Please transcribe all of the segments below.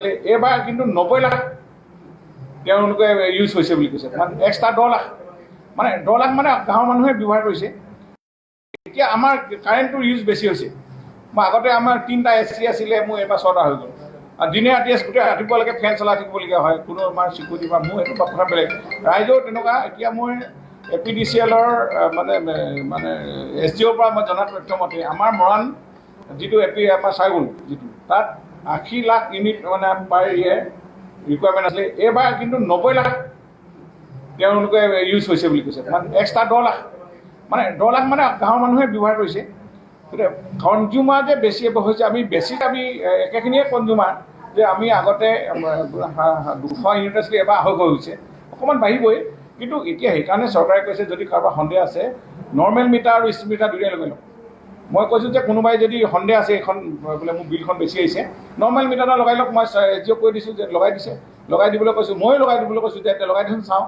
এইবাৰ কিন্তু 90 লাখ তেওঁলোকে ইউজ হৈছে বুলি কৈছে, মানে এক্সট্ৰা 10 লাখ, মানে 10 লাখ মানে গাঁৱৰ মানুহে ব্যৱহাৰ কৰিছে। এতিয়া আমাৰ কাৰেণ্টটোৰ ইউজ বেছি হৈছে। মই আগতে আমাৰ 3টা এচি আছিলে, মোৰ এইবাৰ 6টা হৈ গ'ল। আৰু দিনে ৰাতিয়ে গোটেই ৰাতিপুৱালৈকে ফেন চলাই থাকিবলগীয়া হয়, কোনো আমাৰ চিকিউৰিটি বা মোৰ সেইটো কথা বেলেগ। ৰাইজেও তেনেকুৱা। এতিয়া মই APDCL-ৰ মানে SDO-ৰ পৰা মই জনা তথ্য মতে আমাৰ মৰাণ যিটো আমাৰ চাইগুল যিটো তাত 80 লাখ ইউনিট মানে পাৰ ইয়েৰ ৰিকুৱাৰমেণ্ট আছিলে। এইবাৰ কিন্তু 90 লাখ তেওঁলোকে ইউজ হৈছে বুলি কৈছে, মানে এক্সট্ৰা 10 লাখ, মানে 10 লাখ মানে গাঁৱৰ মানুহে ব্যৱহাৰ কৰিছে। গতিকে কনজিউমাৰ যে বেছি হৈছে, আমি একেখিনিয়ে কনজিউমাৰ যে আমি আগতে 200 ইউনিট আছিলে, এবাৰ 250 হৈছে, অকণমান বাঢ়িবই। কিন্তু এতিয়া সেইকাৰণে চৰকাৰে কৈছে যদি কাৰোবাৰ সন্দেহ আছে নৰ্মেল মিটাৰ আৰু স্মাৰ্ট মিটাৰ দুয়োটাই লগাই লওক। মই কৈছোঁ যে কোনোবাই যদি সন্দেহ আছে এইখন বোলে মোৰ বিলখন বেছি আহিছে, নৰ্মেল মিটাৰ এটা লগাই লওক। মই SDO কৈ দিছোঁ যে লগাই দিছে, লগাই দিবলৈ কৈছোঁ, ময়ো লগাই দিবলৈ কৈছোঁ যে লগাই দিছোঁ চাওঁ,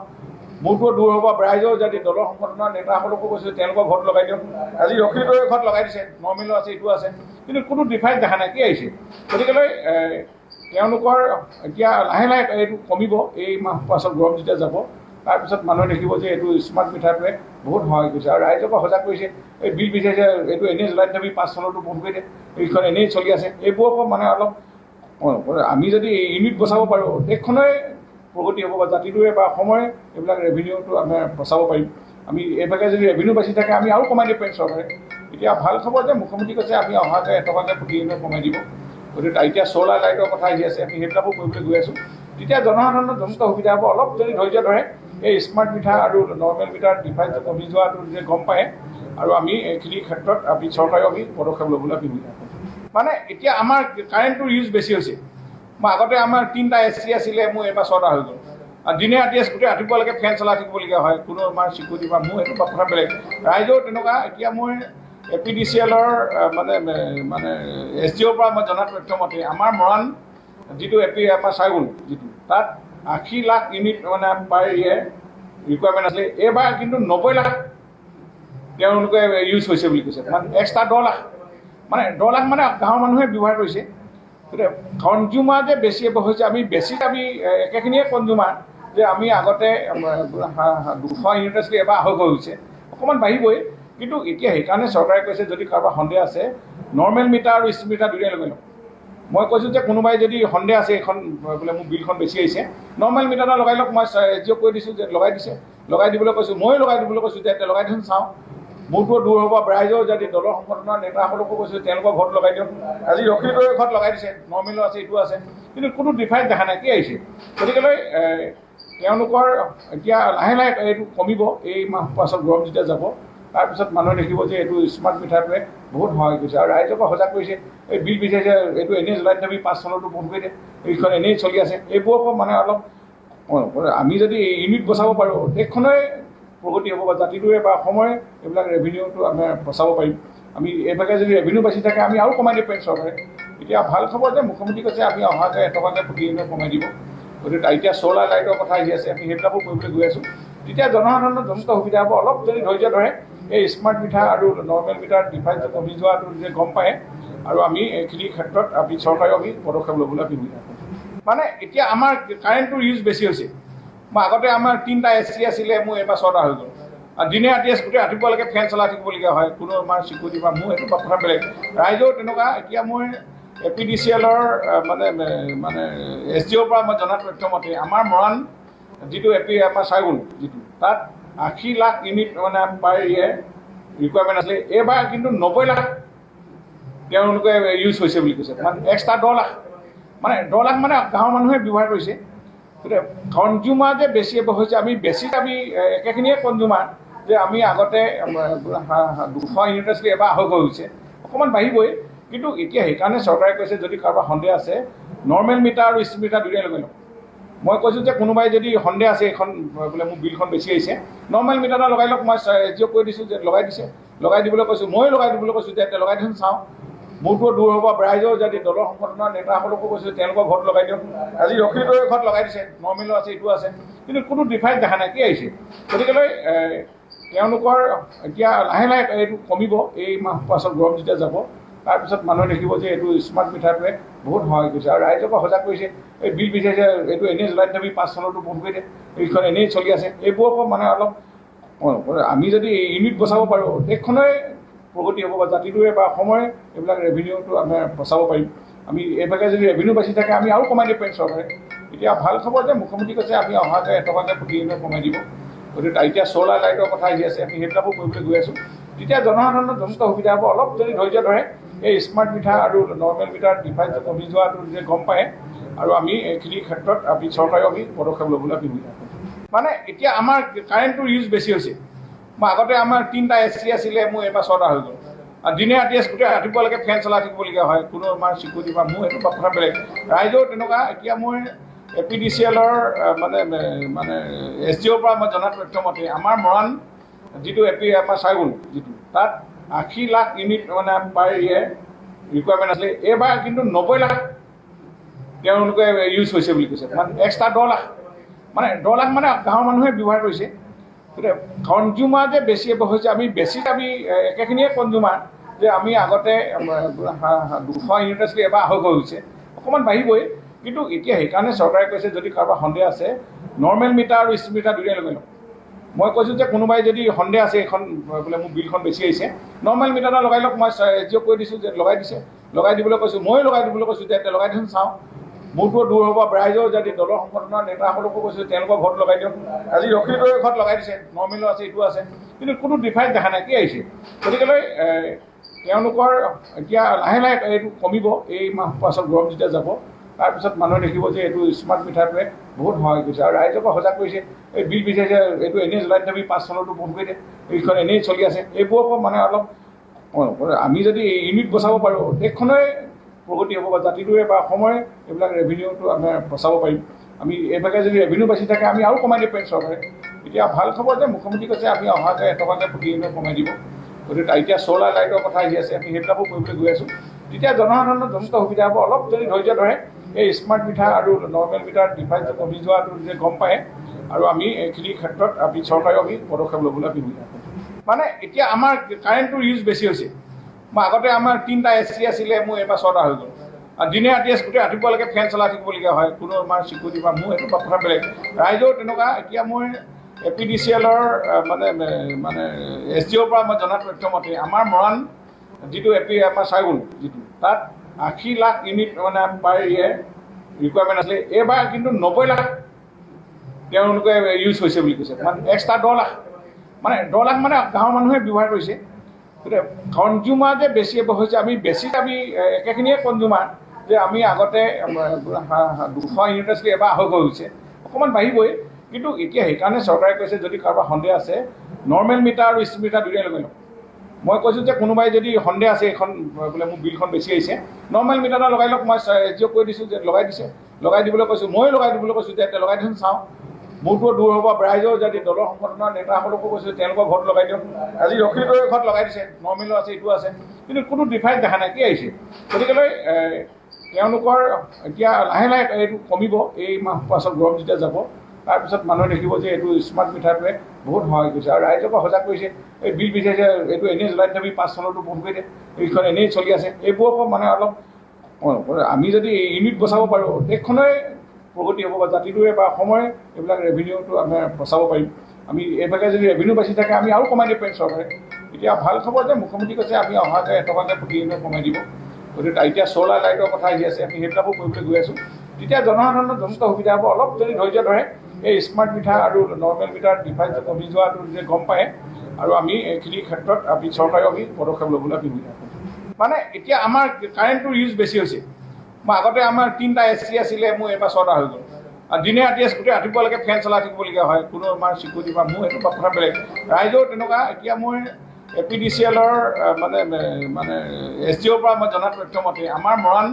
মোৰতো দূৰ হ'ব। ৰাইজেও যদি দলৰ সংগঠনৰ নেতাসকলকো কৈছোঁ তেওঁলোকৰ ঘৰত লগাই দিয়ক। আজি অখিলগড়ৰ ঘৰত লগাই দিছে, নৰ্মেলো আছে, এইটো আছে, কিন্তু কোনো ডিফাৰেঞ্চ দেখা নাই, কি আহিছে। গতিকেলৈ তেওঁলোকৰ এতিয়া লাহে লাহে এইটো কমিব। এই মাহ পাছত গৰম যেতিয়া যাব, তাৰপিছত মানুহে দেখিব যে এইটো স্মাৰ্ট মিটাৰটোৱে বহুত সহায় কৰিছে আৰু ৰাইজকো সজাগ কৰিছে। এই বিল বিচাৰিছে, এইটো এনেই জ্বলাই দিবি, 5 চনতো বন্ধ কৰি দিয়ে, এইখন এনেই চলি আছে। এইবোৰকো মানে অলপ আমি যদি ইউনিট বচাব পাৰোঁ, দেশখনেই প্ৰগতি হ'ব বা জাতিটোৱে বা অসমৰে এইবিলাক ৰেভিনিউটো আমি বচাব পাৰিম। আমি এইভাগে যদি ৰেভিনিউ বাচি থাকে আমি আৰু কমাই দিব পাৰিম চৰকাৰে। এতিয়া ভাল খবৰ যে মুখ্যমন্ত্ৰী কৈছে আমি অহাকৈ এটকাকৈ প্ৰতি ইউনিট কমাই দিব। গতিকে এতিয়া চ'লাৰ লাইটৰ কথা আহি আছে, আমি সেইবিলাকো কৰিবলৈ গৈ আছোঁ। তেতিয়া জনসাধাৰণৰ যথেষ্ট সুবিধা হ'ব। অলপ যদি ধৈৰ্য ধৰে, এই স্মাৰ্ট মিটাৰ আৰু নৰ্মেল মিটাৰ ডিফাৰেঞ্চ কমি যোৱাটো যে গম পায়, আৰু আমি এইখিনি ক্ষেত্ৰত চৰকাৰেও আমি পদক্ষেপ ল'বলৈ আমি সুবিধা পাম। মানে এতিয়া আমাৰ কাৰেণ্টটোৰ ইউজ বেছি হৈছে। মই আগতে আমাৰ 3টা এচি আছিলে, মোৰ এইবাৰ 6টা হৈ গ'ল। আৰু দিনে ৰাতিয়ে গোটেই ৰাতিপুৱালৈকে ফেন চলাই থাকিবলগীয়া হয়, কোনো আমাৰ চিকিউৰিটি বা মোৰ সেইটো কথা বেলেগ। ৰাইজেও তেনেকুৱা। এতিয়া মই APDCL-ৰ মানে SDO-ৰ পৰা মই জনা তথ্য মতে আমাৰ মৰাণ যিটো আমাৰ চাইগুল যিটো তাত 80 লাখ ইউনিট মানে পাৰ ইয়েৰ ৰিকুৱাৰমেণ্ট আছিলে। এইবাৰ কিন্তু 90 লাখ তেওঁলোকে ইউজ হৈছে বুলি কৈছে, মানে এক্সট্ৰা 10 লাখ, মানে 10 লাখ মানে গাঁৱৰ মানুহে ব্যৱহাৰ কৰিছে। গতিকে কনজিউমাৰ যে বেছি হৈছে, আমি একেখিনিয়ে কনজিউমাৰ যে আমি আগতে 200 ইউনিট আছিলে, এবাৰ 250 হৈছে, অকণমান বাঢ়িবই। কিন্তু এতিয়া সেইকাৰণে চৰকাৰে কৈছে যদি কাৰোবাৰ সন্দেহ আছে নৰ্মেল মিটাৰ আৰু স্মাৰ্ট মিটাৰ দুয়োটাই লগাই লওক। মই কৈছোঁ যে কোনোবাই যদি সন্দেহ আছে এইখন বোলে মোৰ বিলখন বেছি আহিছে, নৰ্মেল মিটাৰ এটা লগাই লওক। মই SDO কৈ দিছোঁ যে লগাই দিছে, লগাই দিবলৈ কৈছোঁ, ময়ো লগাই দিবলৈ কৈছোঁ যে লগাই দিছোঁ চাওঁ, মোৰতো দূৰ হ'ব। ৰাইজেও যদি দলৰ সংগঠনৰ নেতাসকলকো কৈছোঁ তেওঁলোকৰ ঘৰত লগাই দিয়ক। আজি অখিলগড়ৰ ঘৰত লগাই দিছে, নৰ্মেলো আছে, এইটো আছে, কিন্তু কোনো ডিফাৰেঞ্চ দেখা নাই, কি আহিছে। গতিকেলৈ তেওঁলোকৰ এতিয়া লাহে লাহে এইটো কমিব। এই মাহ পাছত গৰম যেতিয়া যাব, তাৰপিছত মানুহে দেখিব যে এইটো স্মাৰ্ট মিটাৰটোৱে বহুত সহায় কৰিছে আৰু ৰাইজকো সজাগ কৰিছে। এই বিল বিচাৰিছে, এইটো এনেই জ্বলাই দিবি, 5 চনতো বন্ধ কৰি দিয়ে, এইখন এনেই চলি আছে। এইবোৰকো মানে অলপ আমি যদি ইউনিট বচাব পাৰোঁ, দেশখনেই প্ৰগতি হ'ব বা জাতিটোৱে বা অসমৰে এইবিলাক ৰেভিনিউটো আমি বচাব পাৰিম। আমি এইভাগে যদি ৰেভিনিউ বাচি থাকে আমি আৰু কমাই দিব পাৰিম চৰকাৰে। এতিয়া ভাল খবৰ যে মুখ্যমন্ত্ৰী কৈছে আমি অহাকৈ এটকাকৈ প্ৰতি ইউনিট কমাই দিব। গতিকে এতিয়া চ'লাৰ লাইটৰ কথা আহি আছে, আমি সেইবিলাকো কৰিবলৈ গৈ আছোঁ। তেতিয়া জনসাধাৰণৰ যথেষ্ট সুবিধা হ'ব। অলপ যদি ধৈৰ্য ধৰে, এই স্মাৰ্ট মিটাৰ আৰু নৰ্মেল মিটাৰ ডিফাৰেঞ্চ কমি যোৱাটো যে গম পায়, আৰু আমি এইখিনি ক্ষেত্ৰত চৰকাৰেও আমি পদক্ষেপ ল'বলৈ আমি সুবিধা পাম। মানে এতিয়া আমাৰ কাৰেণ্টটোৰ ইউজ বেছি হৈছে। মই আগতে আমাৰ 3টা এচি আছিলে, মোৰ এইবাৰ 6টা হৈ গ'ল। আৰু দিনে ৰাতিয়ে গোটেই ৰাতিপুৱালৈকে ফেন চলাই থাকিবলগীয়া হয়, কোনো আমাৰ চিকিউৰিটি বা মোৰ সেইটো কথা বেলেগ। ৰাইজেও তেনেকুৱা। এতিয়া মই APDCL-ৰ মানে SDO-ৰ পৰা মই জনা তথ্য মতে আমাৰ মৰাণ যিটো আমাৰ চাইগুল যিটো তাত 80 লাখ ইউনিট মানে পাৰ ইয়েৰ ৰিকুৱাৰমেণ্ট আছিলে। এইবাৰ কিন্তু 90 লাখ তেওঁলোকে ইউজ হৈছে বুলি কৈছে, মানে এক্সট্ৰা 10 লাখ, মানে 10 লাখ মানে গাঁৱৰ মানুহে ব্যৱহাৰ কৰিছে। গতিকে কনজিউমাৰ যে বেছি হৈছে, আমি একেখিনিয়ে কনজিউমাৰ যে আমি আগতে 200 ইউনিট আছিলে, এবাৰ 250 হৈছে, অকণমান বাঢ়িবই। কিন্তু এতিয়া সেইকাৰণে চৰকাৰে কৈছে যদি কাৰোবাৰ সন্দেহ আছে নৰ্মেল মিটাৰ আৰু স্মাৰ্ট মিটাৰ দুয়োটাই লগাই লওক। মই কৈছোঁ যে কোনোবাই যদি সন্দেহ আছে এইখন বোলে মোৰ বিলখন বেছি আহিছে, নৰ্মেল মিটাৰ এটা লগাই লওক। মই SDO কৈ দিছোঁ যে লগাই দিছে, লগাই দিবলৈ কৈছোঁ, ময়ো লগাই দিবলৈ কৈছোঁ যে লগাই দিছোঁ চাওঁ, মোৰতো দূৰ হ'ব। ৰাইজেও যদি দলৰ সংগঠনৰ নেতাসকলকো কৈছোঁ তেওঁলোকৰ ঘৰত লগাই দিয়ক। আজি অখিলগড়ৰ ঘৰত লগাই দিছে, নৰ্মেলো আছে, এইটো আছে, কিন্তু কোনো ডিফাৰেঞ্চ দেখা নাই, কি আহিছে। গতিকেলৈ তেওঁলোকৰ এতিয়া লাহে লাহে এইটো কমিব। এই মাহ পাছত গৰম যেতিয়া যাব, তাৰপিছত মানুহে দেখিব যে এইটো স্মাৰ্ট মিটাৰটোৱে বহুত সহায় কৰিছে আৰু ৰাইজকো সজাগ কৰিছে। এই বিল বিচাৰিছে এইটো এনেই জ্বলাই থাকি 5 চনতো বন্ধ কৰি দিয়ে, এইখন এনেই চলি আছে। এইবোৰৰ পৰা মানে অলপ আমি যদি ইউনিট বচাব পাৰোঁ দেশখনেই প্ৰগতি হ'ব বা জাতিটোৱে বা অসমৰে এইবিলাক ৰেভিনিউটো আমি বচাব পাৰিম। আমি এইভাগে যদি ৰেভিনিউ বাচি থাকে আমি আৰু কমাই দিব পাৰিম চৰকাৰে। এতিয়া ভাল খবৰ যে মুখ্যমন্ত্ৰী কৈছে আমি অহাকৈ এটকাকৈ প্ৰতি ইউনিট কমাই দিব। গতিকে এতিয়া চ'লাৰ লাইটৰ কথা আহি আছে, আমি সেইবিলাকো কৰিবলৈ গৈ আছোঁ। তেতিয়া জনসাধাৰণৰ যথেষ্ট সুবিধা হ'ব। অলপ যদি ধৈৰ্য ধৰে এই স্মাৰ্ট মিটাৰ আৰু নৰ্মেল মিটাৰ ডিফাৰেঞ্চ কমি যোৱাটো যে গম পায় আৰু আমি এইখিনিৰ ক্ষেত্ৰত আমি চৰকাৰেও আমি পদক্ষেপ ল'বলৈ আমি সুবিধা পাম। মানে এতিয়া আমাৰ কাৰেণ্টটোৰ ইউজ বেছি হৈছে। মই আগতে আমাৰ 3টা AC আছিলে, মোৰ এইবাৰ 6টা হৈ গ'ল। আৰু দিনে ৰাতিয়ে গোটেই ৰাতিপুৱালৈকে ফেন চলাই থাকিবলগীয়া হয়, কোনো আমাৰ চিকিউৰিটি বা মোৰ এইটো কথা বেলেগ। ৰাইজেও তেনেকুৱা। এতিয়া মই APDCL-ৰ মানে SDO-ৰ পৰা মই জনা তথ্য মতে আমাৰ মৰাণ যিটো আমাৰ চাইবুল যিটো তাত 80 লাখ ইউনিট মানে পাৰ ইয়েৰ ৰিকুৱাৰমেণ্ট আছিলে। এইবাৰ কিন্তু 90 লাখ তেওঁলোকে ইউজ হৈছে বুলি কৈছে, মানে এক্সট্ৰা 10 লাখ। মানে 10 লাখ মানে গাঁৱৰ মানুহে ব্যৱহাৰ কৰিছে। গতিকে কনজিউমাৰ যে বেছি হৈছে, আমি একেখিনিয়ে কনজিউমাৰ যে আমি আগতে 200 ইউনিট আছিলে, এবাৰ 250 হৈছে, অকণমান বাঢ়িবই। কিন্তু এতিয়া সেইকাৰণে চৰকাৰে কৈছে যদি কাৰোবাৰ সন্দেহ আছে নৰ্মেল মিটাৰ আৰু স্মাৰ্ট মিটাৰ দুয়োটাই লগাই লওক। মই কৈছোঁ যে কোনোবাই যদি সন্দেহ আছে এইখন বোলে মোৰ বিলখন বেছি আহিছে, নৰ্মেল মিটাৰ এটা লগাই লওক। মই SDO কৈ দিছোঁ যে লগাই দিছে, লগাই দিবলৈ কৈছোঁ, ময়ো লগাই দিবলৈ কৈছোঁ যে লগাই দিছোঁ চাওঁ। মোৰতো দূৰ হ'ব। ৰাইজেও যদি দলৰ সংগঠনৰ নেতাসকলকো কৈছোঁ তেওঁলোকৰ ঘৰত লগাই দিয়ক। আজি অখিলগড়ৰ ঘৰত লগাই দিছে, নৰ্মেলো আছে, এইটো আছে, কিন্তু কোনো ডিফাৰেঞ্চ দেখা নাই। কি আহিছে? গতিকেলৈ তেওঁলোকৰ এতিয়া লাহে লাহে এইটো কমিব। এই মাহ পাছত গৰম যেতিয়া যাব তাৰপিছত মানুহে দেখিব যে এইটো স্মাৰ্ট মিটাৰটোৱে বহুত সহায় কৰিছে আৰু ৰাইজকো সজাগ কৰিছে। এই বিল বিচাৰিছে এইটো এনেই জ্বলাই থাকি 5 চনতো বন্ধ কৰি দিয়ে, এইখন এনেই চলি আছে। এইবোৰৰ পৰা মানে অলপ আমি যদি ইউনিট বচাব পাৰোঁ দেশখনেই প্ৰগতি হ'ব বা জাতিটোৱে বা অসমৰে এইবিলাক ৰেভিনিউটো আমি বচাব পাৰিম। আমি এইভাগে যদি ৰেভিনিউ বাচি থাকে আমি আৰু কমাই দিব পাৰিম চৰকাৰে। এতিয়া ভাল খবৰ যে মুখ্যমন্ত্ৰী কৈছে আমি অহাকৈ এটকাকৈ প্ৰতি ইউনিট কমাই দিব। গতিকে এতিয়া চ'লাৰ লাইটৰ কথা আহি আছে, আমি সেইবিলাকো কৰিবলৈ গৈ আছোঁ। তেতিয়া জনসাধাৰণৰ যথেষ্ট সুবিধা হ'ব। অলপ যদি ধৈৰ্য ধৰে এই স্মাৰ্ট মিটাৰ আৰু নৰ্মেল মিটাৰ ডিফাৰেঞ্চ কমি যোৱাটো যে গম পায় আৰু আমি এইখিনিৰ ক্ষেত্ৰত আমি চৰকাৰেও আমি পদক্ষেপ ল'বলৈ আমি সুবিধা পাম। মানে এতিয়া আমাৰ কাৰেণ্টটোৰ ইউজ বেছি হৈছে। মই আগতে আমাৰ 3টা AC আছিলে, মোৰ এইবাৰ 6টা হৈ গ'ল। আৰু দিনে ৰাতিয়ে গোটেই ৰাতিপুৱালৈকে ফেন চলাই থাকিবলগীয়া হয়, কোনো আমাৰ চিকিউৰিটি বা মোৰ এইটো কথা বেলেগ। ৰাইজেও তেনেকুৱা। এতিয়া মই APDCL-ৰ মানে SDO-ৰ পৰা মই জনা তথ্য মতে আমাৰ মৰাণ যিটো আমাৰ চাইবুল যিটো তাত 80 লাখ ইউনিট মানে পাৰ ইয়েৰ ৰিকুৱাৰমেণ্ট আছিলে। এইবাৰ কিন্তু 90 লাখ তেওঁলোকে ইউজ হৈছে বুলি কৈছে, মানে এক্সট্ৰা 10 লাখ। মানে 10 লাখ মানে গাঁৱৰ মানুহে ব্যৱহাৰ কৰিছে। গতিকে কনজিউমাৰ যে বেছি হৈছে, আমি একেখিনিয়ে কনজিউমাৰ যে আমি আগতে 200 ইউনিট আছিলে, এবাৰ 250 হৈছে, অকণমান বাঢ়িবই। কিন্তু এতিয়া সেইকাৰণে চৰকাৰে কৈছে যদি কাৰোবাৰ সন্দেহ আছে নৰ্মেল মিটাৰ আৰু স্মাৰ্ট মিটাৰ দুয়োটাই লগাই লওক। মই কৈছোঁ যে কোনোবাই যদি সন্দেহ আছে এইখন বোলে মোৰ বিলখন বেছি আহিছে, নৰ্মেল মিটাৰ এটা লগাই লওক। মই SDO কৈ দিছোঁ যে লগাই দিছে, লগাই দিবলৈ কৈছোঁ, ময়ো লগাই দিবলৈ কৈছোঁ যে লগাই দিছোঁ চাওঁ। মোৰতো দূৰ হ'ব। ৰাইজেও যদি দলৰ সংগঠনৰ নেতাসকলকো কৈছোঁ তেওঁলোকৰ ঘৰত লগাই দিয়ক। আজি অখিলগড়ৰ ঘৰত লগাই দিছে, নৰ্মেলো আছে, এইটো আছে, কিন্তু কোনো ডিফাৰেঞ্চ দেখা নাই। কি আহিছে? গতিকেলৈ তেওঁলোকৰ এতিয়া লাহে লাহে এইটো কমিব। এই মাহ পাছত গৰম যেতিয়া যাব তাৰপিছত মানুহে দেখিব যে এইটো স্মাৰ্ট মিটাৰটোৱে বহুত সহায় কৰিছে আৰু ৰাইজকো সজাগ কৰিছে। এই বিল বিচাৰিছে এইটো এনেই জ্বলাই থাকি 5 চনতো বন্ধ কৰি দিয়ে, এইখন এনেই চলি আছে। এইবোৰৰ পৰা মানে অলপ আমি যদি ইউনিট বচাব পাৰোঁ দেশখনেই প্ৰগতি হ'ব বা জাতিটোৱে বা অসমৰে এইবিলাক ৰেভিনিউটো আমি বচাব পাৰিম। আমি এইভাগে যদি ৰেভিনিউ বাচি থাকে আমি আৰু কমাই দিব পাৰিম চৰকাৰে। এতিয়া ভাল খবৰ যে মুখ্যমন্ত্ৰী কৈছে আমি অহাকৈ এটকাকৈ প্ৰতি ইউনিট কমাই দিব। গতিকে এতিয়া চ'লাৰ লাইটৰ কথা আহি আছে, আমি সেইবিলাকো কৰিবলৈ গৈ আছোঁ। তেতিয়া জনসাধাৰণৰ যথেষ্ট সুবিধা হ'ব। অলপ যদি ধৈৰ্য ধৰে এই স্মাৰ্ট মিটাৰ আৰু নৰ্মেল মিটাৰ ডিফাৰেঞ্চ কমি যোৱাটো যে গম পায় আৰু আমি এইখিনিৰ ক্ষেত্ৰত আমি চৰকাৰেও আমি পদক্ষেপ ল'বলৈ আমি সুবিধা পাম। মানে এতিয়া আমাৰ কাৰেণ্টটোৰ ইউজ বেছি হৈছে। মই আগতে আমাৰ 3টা AC আছিলে, মোৰ এইবাৰ 6টা হৈ গ'ল। আৰু দিনে ৰাতিয়ে গোটেই ৰাতিপুৱালৈকে ফেন চলাই থাকিবলগীয়া হয়, কোনো আমাৰ চিকিউৰিটি বা মোৰ এইটো কথা বেলেগ। ৰাইজেও তেনেকুৱা। এতিয়া মই APDCL-ৰ মানে SDO-ৰ পৰা মই জনা তথ্য মতে আমাৰ মৰাণ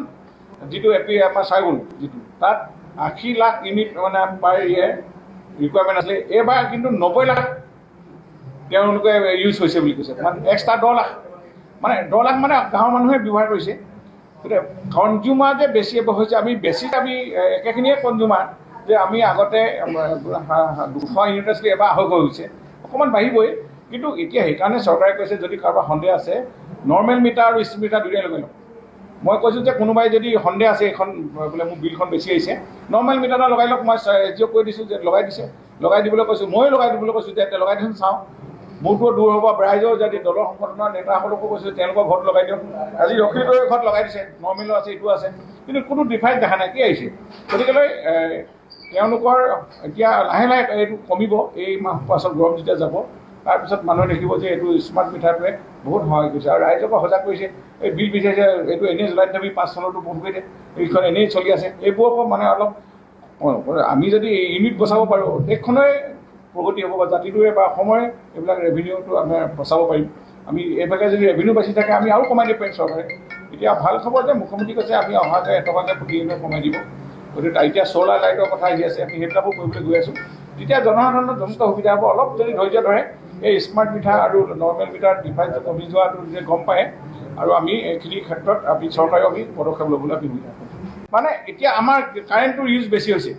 যিটো আমাৰ চাইবুল যিটো তাত 80 লাখ ইউনিট মানে পাৰ ইয়েৰ ৰিকুৱাৰমেণ্ট আছিলে। এইবাৰ কিন্তু 90 লাখ তেওঁলোকে ইউজ হৈছে বুলি কৈছে, মানে এক্সট্ৰা 10 লাখ। মানে 10 লাখ মানে গাঁৱৰ মানুহে ব্যৱহাৰ কৰিছে। গতিকে কনজিউমাৰ যে বেছি হৈছে, আমি একেখিনিয়ে কনজিউমাৰ যে আমি আগতে 200 ইউনিট আছিলে, এবাৰ 250 হৈছে, অকণমান বাঢ়িবই। কিন্তু এতিয়া সেইকাৰণে চৰকাৰে কৈছে যদি কাৰোবাৰ সন্দেহ আছে নৰ্মেল মিটাৰ আৰু স্মাৰ্ট মিটাৰ দুয়োটাই লগাই লওক। মই কৈছোঁ যে কোনোবাই যদি সন্দেহ আছে এইখন বোলে মোৰ বিলখন বেছি আহিছে নৰ্মেল মিটাৰ এটা লগাই লওক। মই এজিঅ'ক কৈ দিছোঁ যে লগাই দিছে, লগাই দিবলৈ কৈছোঁ, ময়ো লগাই দিবলৈ কৈছোঁ যে লগাই দিছোঁ চাওঁ। মোৰটো দূৰ হ'ব, ৰাইজৰ যদি দলৰ সংগঠনৰ নেতাসকলকো কৈছোঁ তেওঁলোকৰ ঘৰত লগাই দিয়ক। আজি অখিলগড়ৰ ঘৰত লগাই দিছে, নৰ্মেলো আছে, এইটো আছে, কিন্তু কোনো ডিফাৰেঞ্চ দেখা নাই, কি আহিছে? গতিকেলৈ তেওঁলোকৰ এতিয়া লাহে লাহে এইটো কমিব। এই মাহ পাছত গৰম যেতিয়া যাব তাৰপিছত মানুহে দেখিব যে এইটো স্মাৰ্ট মিটাৰটোৱে বহুত সহায় কৰিছে আৰু ৰাইজকো সজাগ কৰিছে। এই বিল বিচাৰিছে এইটো এনেই জ্বলাই দিলে 5 চনতো বন্ধ কৰি দিয়ে, এইখন এনেই চলি আছে। এইবোৰকো মানে অলপ আমি যদি ইউনিট বচাব পাৰোঁ দেশখনেই প্ৰগতি হ'ব বা জাতিটোৱে বা অসমৰে এইবিলাক ৰেভিনিউটো আমি বচাব পাৰিম। আমি এইভাগে যদি ৰেভিনিউ বাচি থাকে আমি আৰু কমাই দিব পাৰিম চৰকাৰে। এতিয়া ভাল খবৰ যে মুখ্যমন্ত্ৰী কৈছে আমি অহাকৈ এটকাকৈ প্ৰতি ইউনিট কমাই দিব। গতিকে এতিয়া চ'লাৰ লাইটৰ কথা আহি আছে, আমি সেইবিলাকো কৰিবলৈ গৈ আছোঁ। তেতিয়া জনসাধাৰণৰ যথেষ্ট সুবিধা হ'ব। অলপ যদি ধৈৰ্য ধৰে এই স্মাৰ্ট মিটাৰ আৰু নৰ্মেল মিটাৰ ডিফাৰেঞ্চ কমি যোৱাটো যে গম পায় আৰু আমি এইখিনি ক্ষেত্ৰত আমি চৰকাৰেও আমি পদক্ষেপ ল'বলৈ আমি সুবিধা কৰিম। মানে এতিয়া আমাৰ কাৰেণ্টটোৰ ইউজ বেছি হৈছে।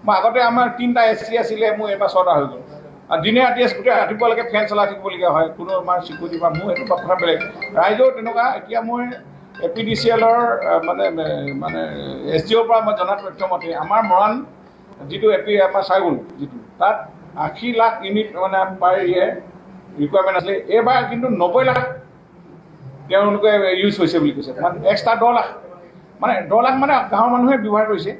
মই আগতে আমাৰ 3টা AC আছিলে, মোৰ এইবাৰ 6টা হৈ গ'ল। আৰু দিনে ৰাতিয়ে গোটেই ৰাতিপুৱালৈকে ফেন চলাই থাকিবলগীয়া হয়, কোনো আমাৰ চিকিউৰিটি বা মোৰ এইটো কথা বেলেগ। ৰাইজেও তেনেকুৱা। এতিয়া মই APDCLৰ মানে SDOৰ পৰা মই জনা তথ্য মতে আমাৰ মৰাণ যিটো আমাৰ চাইগুল যিটো তাত 80 লাখ ইউনিট মানে পাৰ ইয়েৰ ৰিকুৱাৰমেণ্ট আছিলে। এইবাৰ কিন্তু 90 লাখ তেওঁলোকে ইউজ হৈছে বুলি কৈছে, মানে এক্সট্ৰা 10 লাখ। মানে 10 লাখ মানে গাঁৱৰ মানুহে ব্যৱহাৰ কৰিছে।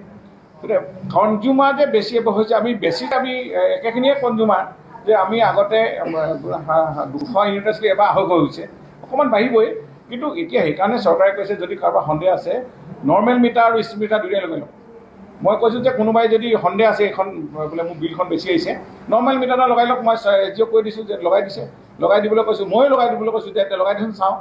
গতিকে কনজিউমাৰ যে বেছি হৈছে, আমি একেখিনিয়ে কনজিউমাৰ যে আমি আগতে 200 ইউনিট আছিলে, এবাৰ 250 হৈছে, অকণমান বাঢ়িবই। কিন্তু এতিয়া সেইকাৰণে চৰকাৰে কৈছে যদি কাৰোবাৰ সন্দেহ আছে নৰ্মেল মিটাৰ আৰু স্মাৰ্ট মিটাৰ দুয়োটাই লগাই লওক। মই কৈছোঁ যে কোনোবাই যদি সন্দেহ আছে এইখন বোলে মোৰ বিলখন বেছি আহিছে নৰ্মেল মিটাৰ এটা লগাই লওক। মই এজিঅ'ক কৈ দিছোঁ যে লগাই দিছে, লগাই দিবলৈ কৈছোঁ, ময়ো লগাই দিবলৈ কৈছোঁ যে লগাই দিছোঁ চাওঁ।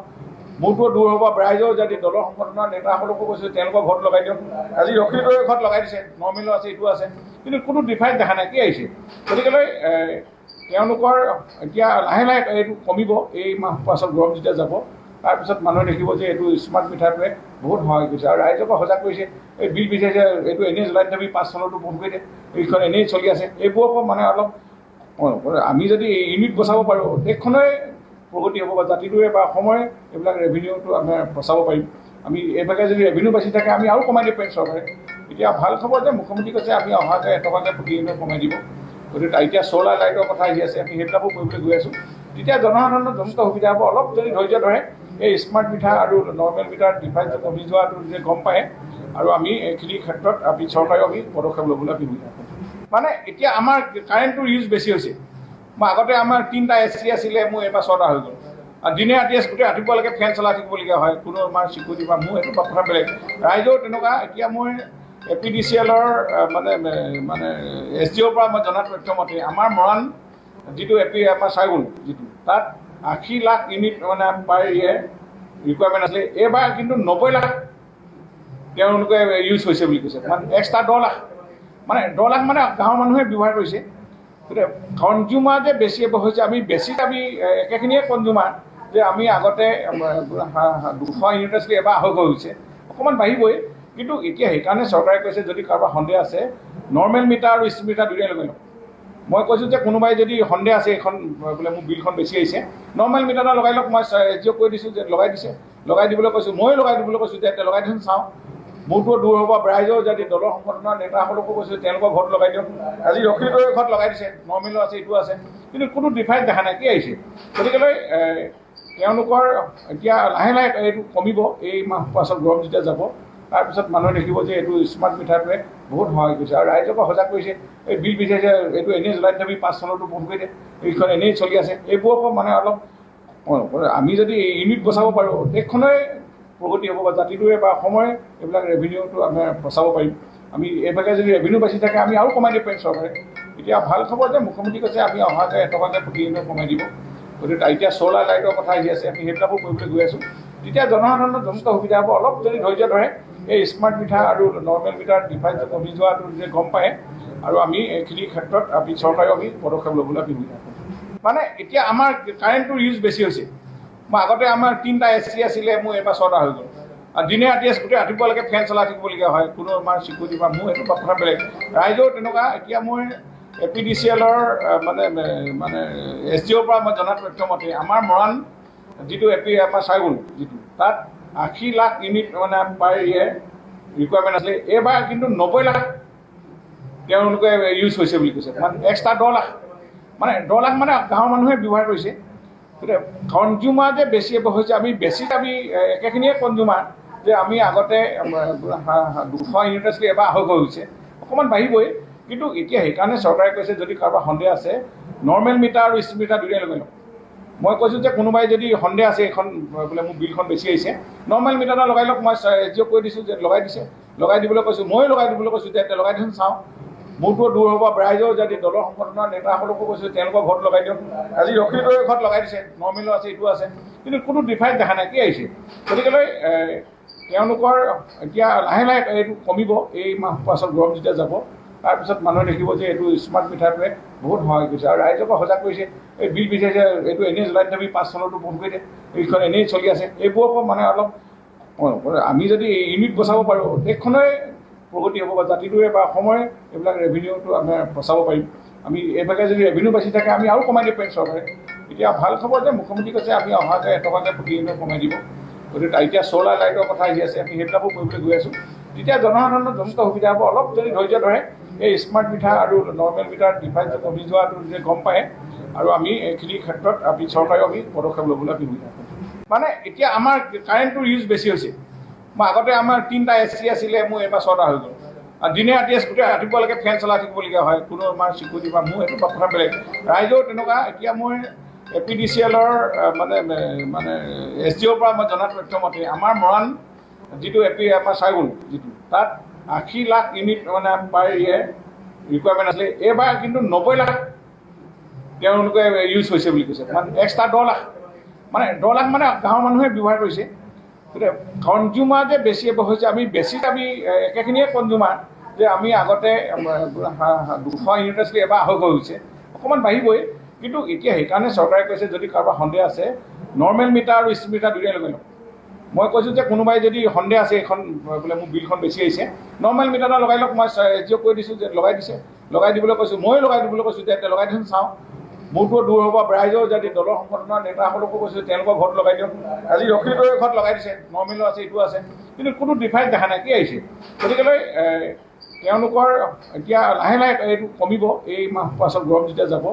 মোৰটো দূৰ হ'ব, ৰাইজৰ যদি দলৰ সংগঠনৰ নেতাসকলকো কৈছোঁ তেওঁলোকৰ ঘৰত লগাই দিয়ক। আজি অখিলগড়ৰ ঘৰত লগাই দিছে, নৰ্মেলো আছে, এইটো আছে, কিন্তু কোনো ডিফাৰেঞ্চ দেখা নাই, কি আহিছে? গতিকেলৈ তেওঁলোকৰ এতিয়া লাহে লাহে এইটো কমিব। এই মাহ পাছত গৰম যেতিয়া যাব তাৰপিছত মানুহে দেখিব যে এইটো স্মাৰ্ট মিটাৰটোৱে বহুত সহায় কৰিছে আৰু ৰাইজকো সজাগ কৰিছে। এই বিল বিচাৰিছে এইটো এনেই জ্বলাই দিলে 5 চনতো বন্ধ কৰি দিয়ে, এইখন এনেই চলি আছে। এইবোৰকো মানে অলপ আমি যদি ইউনিট বচাব পাৰোঁ দেশখনেই প্ৰগতি হ'ব বা জাতিটোৱে বা অসমৰে এইবিলাক ৰেভিনিউটো আমি বচাব পাৰিম। আমি এইভাগে যদি ৰেভিনিউ বাচি থাকে আমি আৰু কমাই দিব পাৰিম চৰকাৰে। এতিয়া ভাল খবৰ যে মুখ্যমন্ত্ৰী কৈছে আমি অহাকৈ এটকাকৈ প্ৰতি ইউনিট কমাই দিব। গতিকে এতিয়া চ'লাৰ লাইটৰ কথা আহি আছে, আমি সেইবিলাকো কৰিবলৈ গৈ আছোঁ। তেতিয়া জনসাধাৰণৰ যথেষ্ট সুবিধা হ'ব। অলপ যদি ধৈৰ্য ধৰে এই স্মাৰ্ট মিটাৰ আৰু নৰ্মেল মিটাৰ ডিফাৰেঞ্চ কমি যোৱাটো যে গম পায় আৰু আমি এইখিনি ক্ষেত্ৰত আমি চৰকাৰেও আমি পদক্ষেপ ল'বলৈ আমি সুবিধা কৰিম। মানে এতিয়া আমাৰ কাৰেণ্টটোৰ ইউজ বেছি হৈছে। মই আগতে আমাৰ 3টা AC আছিলে, মোৰ এইবাৰ 6টা হৈ গ'ল। আৰু দিনে ৰাতিয়ে গোটেই ৰাতিপুৱালৈকে ফেন চলাই থাকিবলগীয়া হয়, কোনো আমাৰ চিকিউৰিটি বা মোৰ এইটো কথা বেলেগ। ৰাইজেও তেনেকুৱা। এতিয়া মই APDCLৰ মানে SDOৰ পৰা মই জনা তথ্য মতে আমাৰ মৰাণ যিটো আমাৰ চাইগুল যিটো তাত 80 লাখ ইউনিট মানে পাৰ ইয়েৰ ৰিকুৱাৰমেণ্ট আছিলে। এইবাৰ কিন্তু 90 লাখ তেওঁলোকে ইউজ হৈছে বুলি কৈছে, মানে এক্সট্ৰা 10 লাখ। মানে 10 লাখ মানে গাঁৱৰ মানুহে ব্যৱহাৰ কৰিছে। গতিকে কনজিউমাৰ যে বেছি হৈছে, আমি একেখিনিয়ে কনজিউমাৰ যে আমি আগতে 200 ইউনিট আছিলে, এবাৰ 250 হৈছে, অকণমান বাঢ়িবই। কিন্তু এতিয়া সেইকাৰণে চৰকাৰে কৈছে যদি কাৰোবাৰ সন্দেহ আছে নৰ্মেল মিটাৰ আৰু স্মাৰ্ট মিটাৰ দুয়োটাই লগাই লওক। মই কৈছোঁ যে কোনোবাই যদি সন্দেহ আছে এইখন বোলে মোৰ বিলখন বেছি আহিছে নৰ্মেল মিটাৰ এটা লগাই লওক। মই এজিঅ'ক কৈ দিছোঁ যে লগাই দিছে, লগাই দিবলৈ কৈছোঁ, ময়ো লগাই দিবলৈ কৈছোঁ যে লগাই দিছোঁ চাওঁ। মোৰটো দূৰ হ'ব, ৰাইজৰ যদি দলৰ সংগঠনৰ নেতাসকলকো কৈছোঁ তেওঁলোকৰ ঘৰত লগাই দিয়ক। আজি অখিলগড়ৰ ঘৰত লগাই দিছে, নৰ্মেলো আছে, এইটো আছে, কিন্তু কোনো ডিফাৰেঞ্চ দেখা নাই, কি আহিছে? গতিকেলৈ তেওঁলোকৰ এতিয়া লাহে লাহে এইটো কমিব। এই মাহ পাছত গৰম যেতিয়া যাব তাৰপিছত মানুহে দেখিব যে এইটো স্মাৰ্ট মিটাৰটোৱে বহুত সহায় কৰিছে আৰু ৰাইজকো সজাগ কৰিছে। এই বিল বিচাৰিছে এইটো এনেই জ্বলাই দিলে 5 চনতো বন্ধ কৰি দিয়ে, এইখন এনেই চলি আছে। এইবোৰকো মানে অলপ আমি যদি ইউনিট বচাব পাৰোঁ দেশখনেই প্ৰগতি হ'ব বা জাতিটোৱে বা অসমৰে এইবিলাক ৰেভিনিউটো আমি বচাব পাৰিম। আমি এইভাগে যদি ৰেভিনিউ বাচি থাকে আমি আৰু কমাই দিব পাৰিম চৰকাৰে। এতিয়া ভাল খবৰ যে মুখ্যমন্ত্ৰী কৈছে আমি অহাকৈ এটকাকৈ প্ৰতি ইউনিট কমাই দিব। গতিকে এতিয়া চ'লাৰ লাইটৰ কথা আহি আছে, আমি সেইবিলাকো কৰিবলৈ গৈ আছোঁ। তেতিয়া জনসাধাৰণৰ যথেষ্ট সুবিধা হ'ব। অলপ যদি ধৈৰ্য ধৰে এই স্মাৰ্ট মিটাৰ আৰু নৰ্মেল মিটাৰ ডিফাৰেঞ্চ কমি যোৱাটো যে গম পায় আৰু আমি এইখিনি ক্ষেত্ৰত আমি চৰকাৰেও আমি পদক্ষেপ ল'বলৈ আমি সুবিধা কৰিম। মানে এতিয়া আমাৰ কাৰেণ্টটোৰ ইউজ বেছি হৈছে। মই আগতে আমাৰ 3টা AC আছিলে, মোৰ এইবাৰ 6টা হৈ গ'ল। আৰু দিনে ৰাতিয়ে গোটেই ৰাতিপুৱালৈকে ফেন চলাই থাকিবলগীয়া হয়, কোনো আমাৰ চিকিউৰিটি বা মোৰ এইটো কথা বেলেগ। ৰাইজেও তেনেকুৱা। এতিয়া মই APDCLৰ মানে SDOৰ পৰা মই জনা তথ্য মতে আমাৰ মৰাণ যিটো আমাৰ চাইগুল যিটো তাত 80 লাখ ইউনিট মানে পাৰ ইয়েৰ ৰিকুৱাৰমেণ্ট আছিলে। এইবাৰ কিন্তু 90 লাখ তেওঁলোকে ইউজ হৈছে বুলি কৈছে, মানে এক্সট্ৰা 10 লাখ, মানে 10 লাখ মানে গাঁৱৰ মানুহে ব্যৱহাৰ কৰিছে। গতিকে কনজিউমাৰ যে বেছি হৈছে, আমি একেখিনিয়ে কনজিউমাৰ যে আমি আগতে 200 ইউনিট আছিলে, এবাৰ 250 হৈছে, অকণমান বাঢ়িবই। কিন্তু এতিয়া সেইকাৰণে চৰকাৰে কৈছে যদি কাৰোবাৰ সন্দেহ আছে নৰ্মেল মিটাৰ আৰু স্মাৰ্ট মিটাৰ দুয়োটাই লগাই লওক। মই কৈছোঁ যে কোনোবাই যদি সন্দেহ আছে এইখন বোলে মোৰ বিলখন বেছি আহিছে, নৰ্মেল মিটাৰ এটা লগাই লওক। মই এজিঅ'ক কৈ দিছোঁ যে লগাই দিবলৈ কৈছোঁ, ময়ো লগাই দিবলৈ কৈছোঁ যে লগাই দিছোঁ চাওঁ, মোৰটো দূৰ হ'ব। ৰাইজৰ যদি দলৰ সংগঠনৰ নেতাসকলকো কৈছোঁ তেওঁলোকৰ ঘৰত লগাই দিয়ক। আজি লখিমপুৰৰ ঘৰত লগাই দিছে, নৰ্মেলো আছে, এইটো আছে, কিন্তু কোনো ডিফাৰেঞ্চ দেখা নাই, কি আহিছে। গতিকেলৈ তেওঁলোকৰ এতিয়া লাহে লাহে এইটো কমিব। এই মাহ পাছত গৰম যেতিয়া যাব তাৰপিছত মানুহে দেখিব যে এইটো স্মাৰ্ট মিটাৰটোৱে বহুত সহায় কৰিছে আৰু ৰাইজকো সজাগ কৰিছে। এই বিল বিচাৰিছে এইটো এনেই জ্বলাই দিবি, 5 চনতো বন্ধ কৰি দিয়ে, এইখন এনেই চলি আছে। এইবোৰকো মানে অলপ আমি যদি ইউনিট বচাব পাৰোঁ দেশখনেই প্ৰগতি হ'ব, বা জাতিটোৱে বা অসমৰে এইবিলাক ৰেভিনিউটো আমি বচাব পাৰিম। আমি এইভাগে যদি ৰেভিনিউ বাচি থাকে আমি আৰু কমাই দিব পাৰিম চৰকাৰে। এতিয়া ভাল খবৰ যে মুখ্যমন্ত্ৰী কৈছে আমি অহাকৈ এটকাকৈ প্ৰতি ইউনিট কমাই দিব। গতিকে এতিয়া চ'লাৰ লাইটৰ কথা আহি আছে, আমি সেইবিলাকো কৰিবলৈ গৈ আছোঁ। তেতিয়া জনসাধাৰণৰ যথেষ্ট সুবিধা হ'ব। অলপ যদি ধৈৰ্য ধৰে এই স্মাৰ্ট মিটাৰ আৰু নৰ্মেল মিটাৰ ডিফাৰেঞ্চ কমি যোৱাটো যে গম পায়, আৰু আমি এইখিনি ক্ষেত্ৰত আমি চৰকাৰেও আমি পদক্ষেপ ল'বলৈ আমি সুবিধা পাম। মানে এতিয়া আমাৰ কাৰেণ্টটোৰ ইউজ বেছি হৈছে। মই আগতে আমাৰ 3টা AC আছিলে, মোৰ এবাৰ 6টা হৈ গ'ল। আৰু দিনে ৰাতিয়ে গোটেই ৰাতিপুৱালৈকে ফেন চলাই থাকিবলগীয়া হয়, কোনো আমাৰ চিকিউৰিটি বা মোৰ এইটো কথা বেলেগ। ৰাইজেও তেনেকুৱা। এতিয়া মই APDCL-ৰ মানে SDOৰ পৰা মই জনা তথ্য মতে আমাৰ মৰাণ যিটো আমাৰ চাইগুল যিটো, তাত 80 লাখ ইউনিট মানে পাৰ ইয়েৰ ৰিকুৱাৰমেণ্ট আছিলে। এইবাৰ কিন্তু 90 লাখ তেওঁলোকে ইউজ হৈছে বুলি কৈছে, মানে এক্সট্ৰা 10 লাখ, মানে 10 লাখ মানে গাঁৱৰ মানুহে ব্যৱহাৰ কৰিছে। গতিকে কনজিউমাৰ যে বেছি হৈছে, আমি একেখিনিয়ে কনজিউমাৰ যে আমি আগতে 200 ইউনিট আছিলে, এবাৰ 250 হৈছে, অকণমান বাঢ়িবই। কিন্তু এতিয়া সেইকাৰণে চৰকাৰে কৈছে যদি কাৰোবাৰ সন্দেহ আছে নৰ্মেল মিটাৰ আৰু স্মাৰ্ট মিটাৰ দুয়োটাই লগাই লওক। মই কৈছোঁ যে কোনোবাই যদি সন্দেহ আছে এইখন বোলে মোৰ বিলখন বেছি আহিছে, নৰ্মেল মিটাৰ এটা লগাই লওক। মই এজিঅ'ক কৈ দিছোঁ যে লগাই দিবলৈ কৈছোঁ, ময়ো লগাই দিবলৈ কৈছোঁ যে লগাই দিছোঁ চাওঁ, মোৰটো দূৰ হ'ব। ৰাইজৰ যদি দলৰ সংগঠনৰ নেতাসকলকো কৈছোঁ তেওঁলোকৰ ঘৰত লগাই দিয়ক। আজি লখিমপুৰৰ ঘৰত লগাই দিছে, নৰ্মেলো আছে, এইটো আছে, কিন্তু কোনো ডিফাৰেঞ্চ দেখা নাই, কি আহিছে। গতিকেলৈ তেওঁলোকৰ এতিয়া লাহে লাহে এইটো কমিব। এই মাহ পাছত গৰম যেতিয়া যাব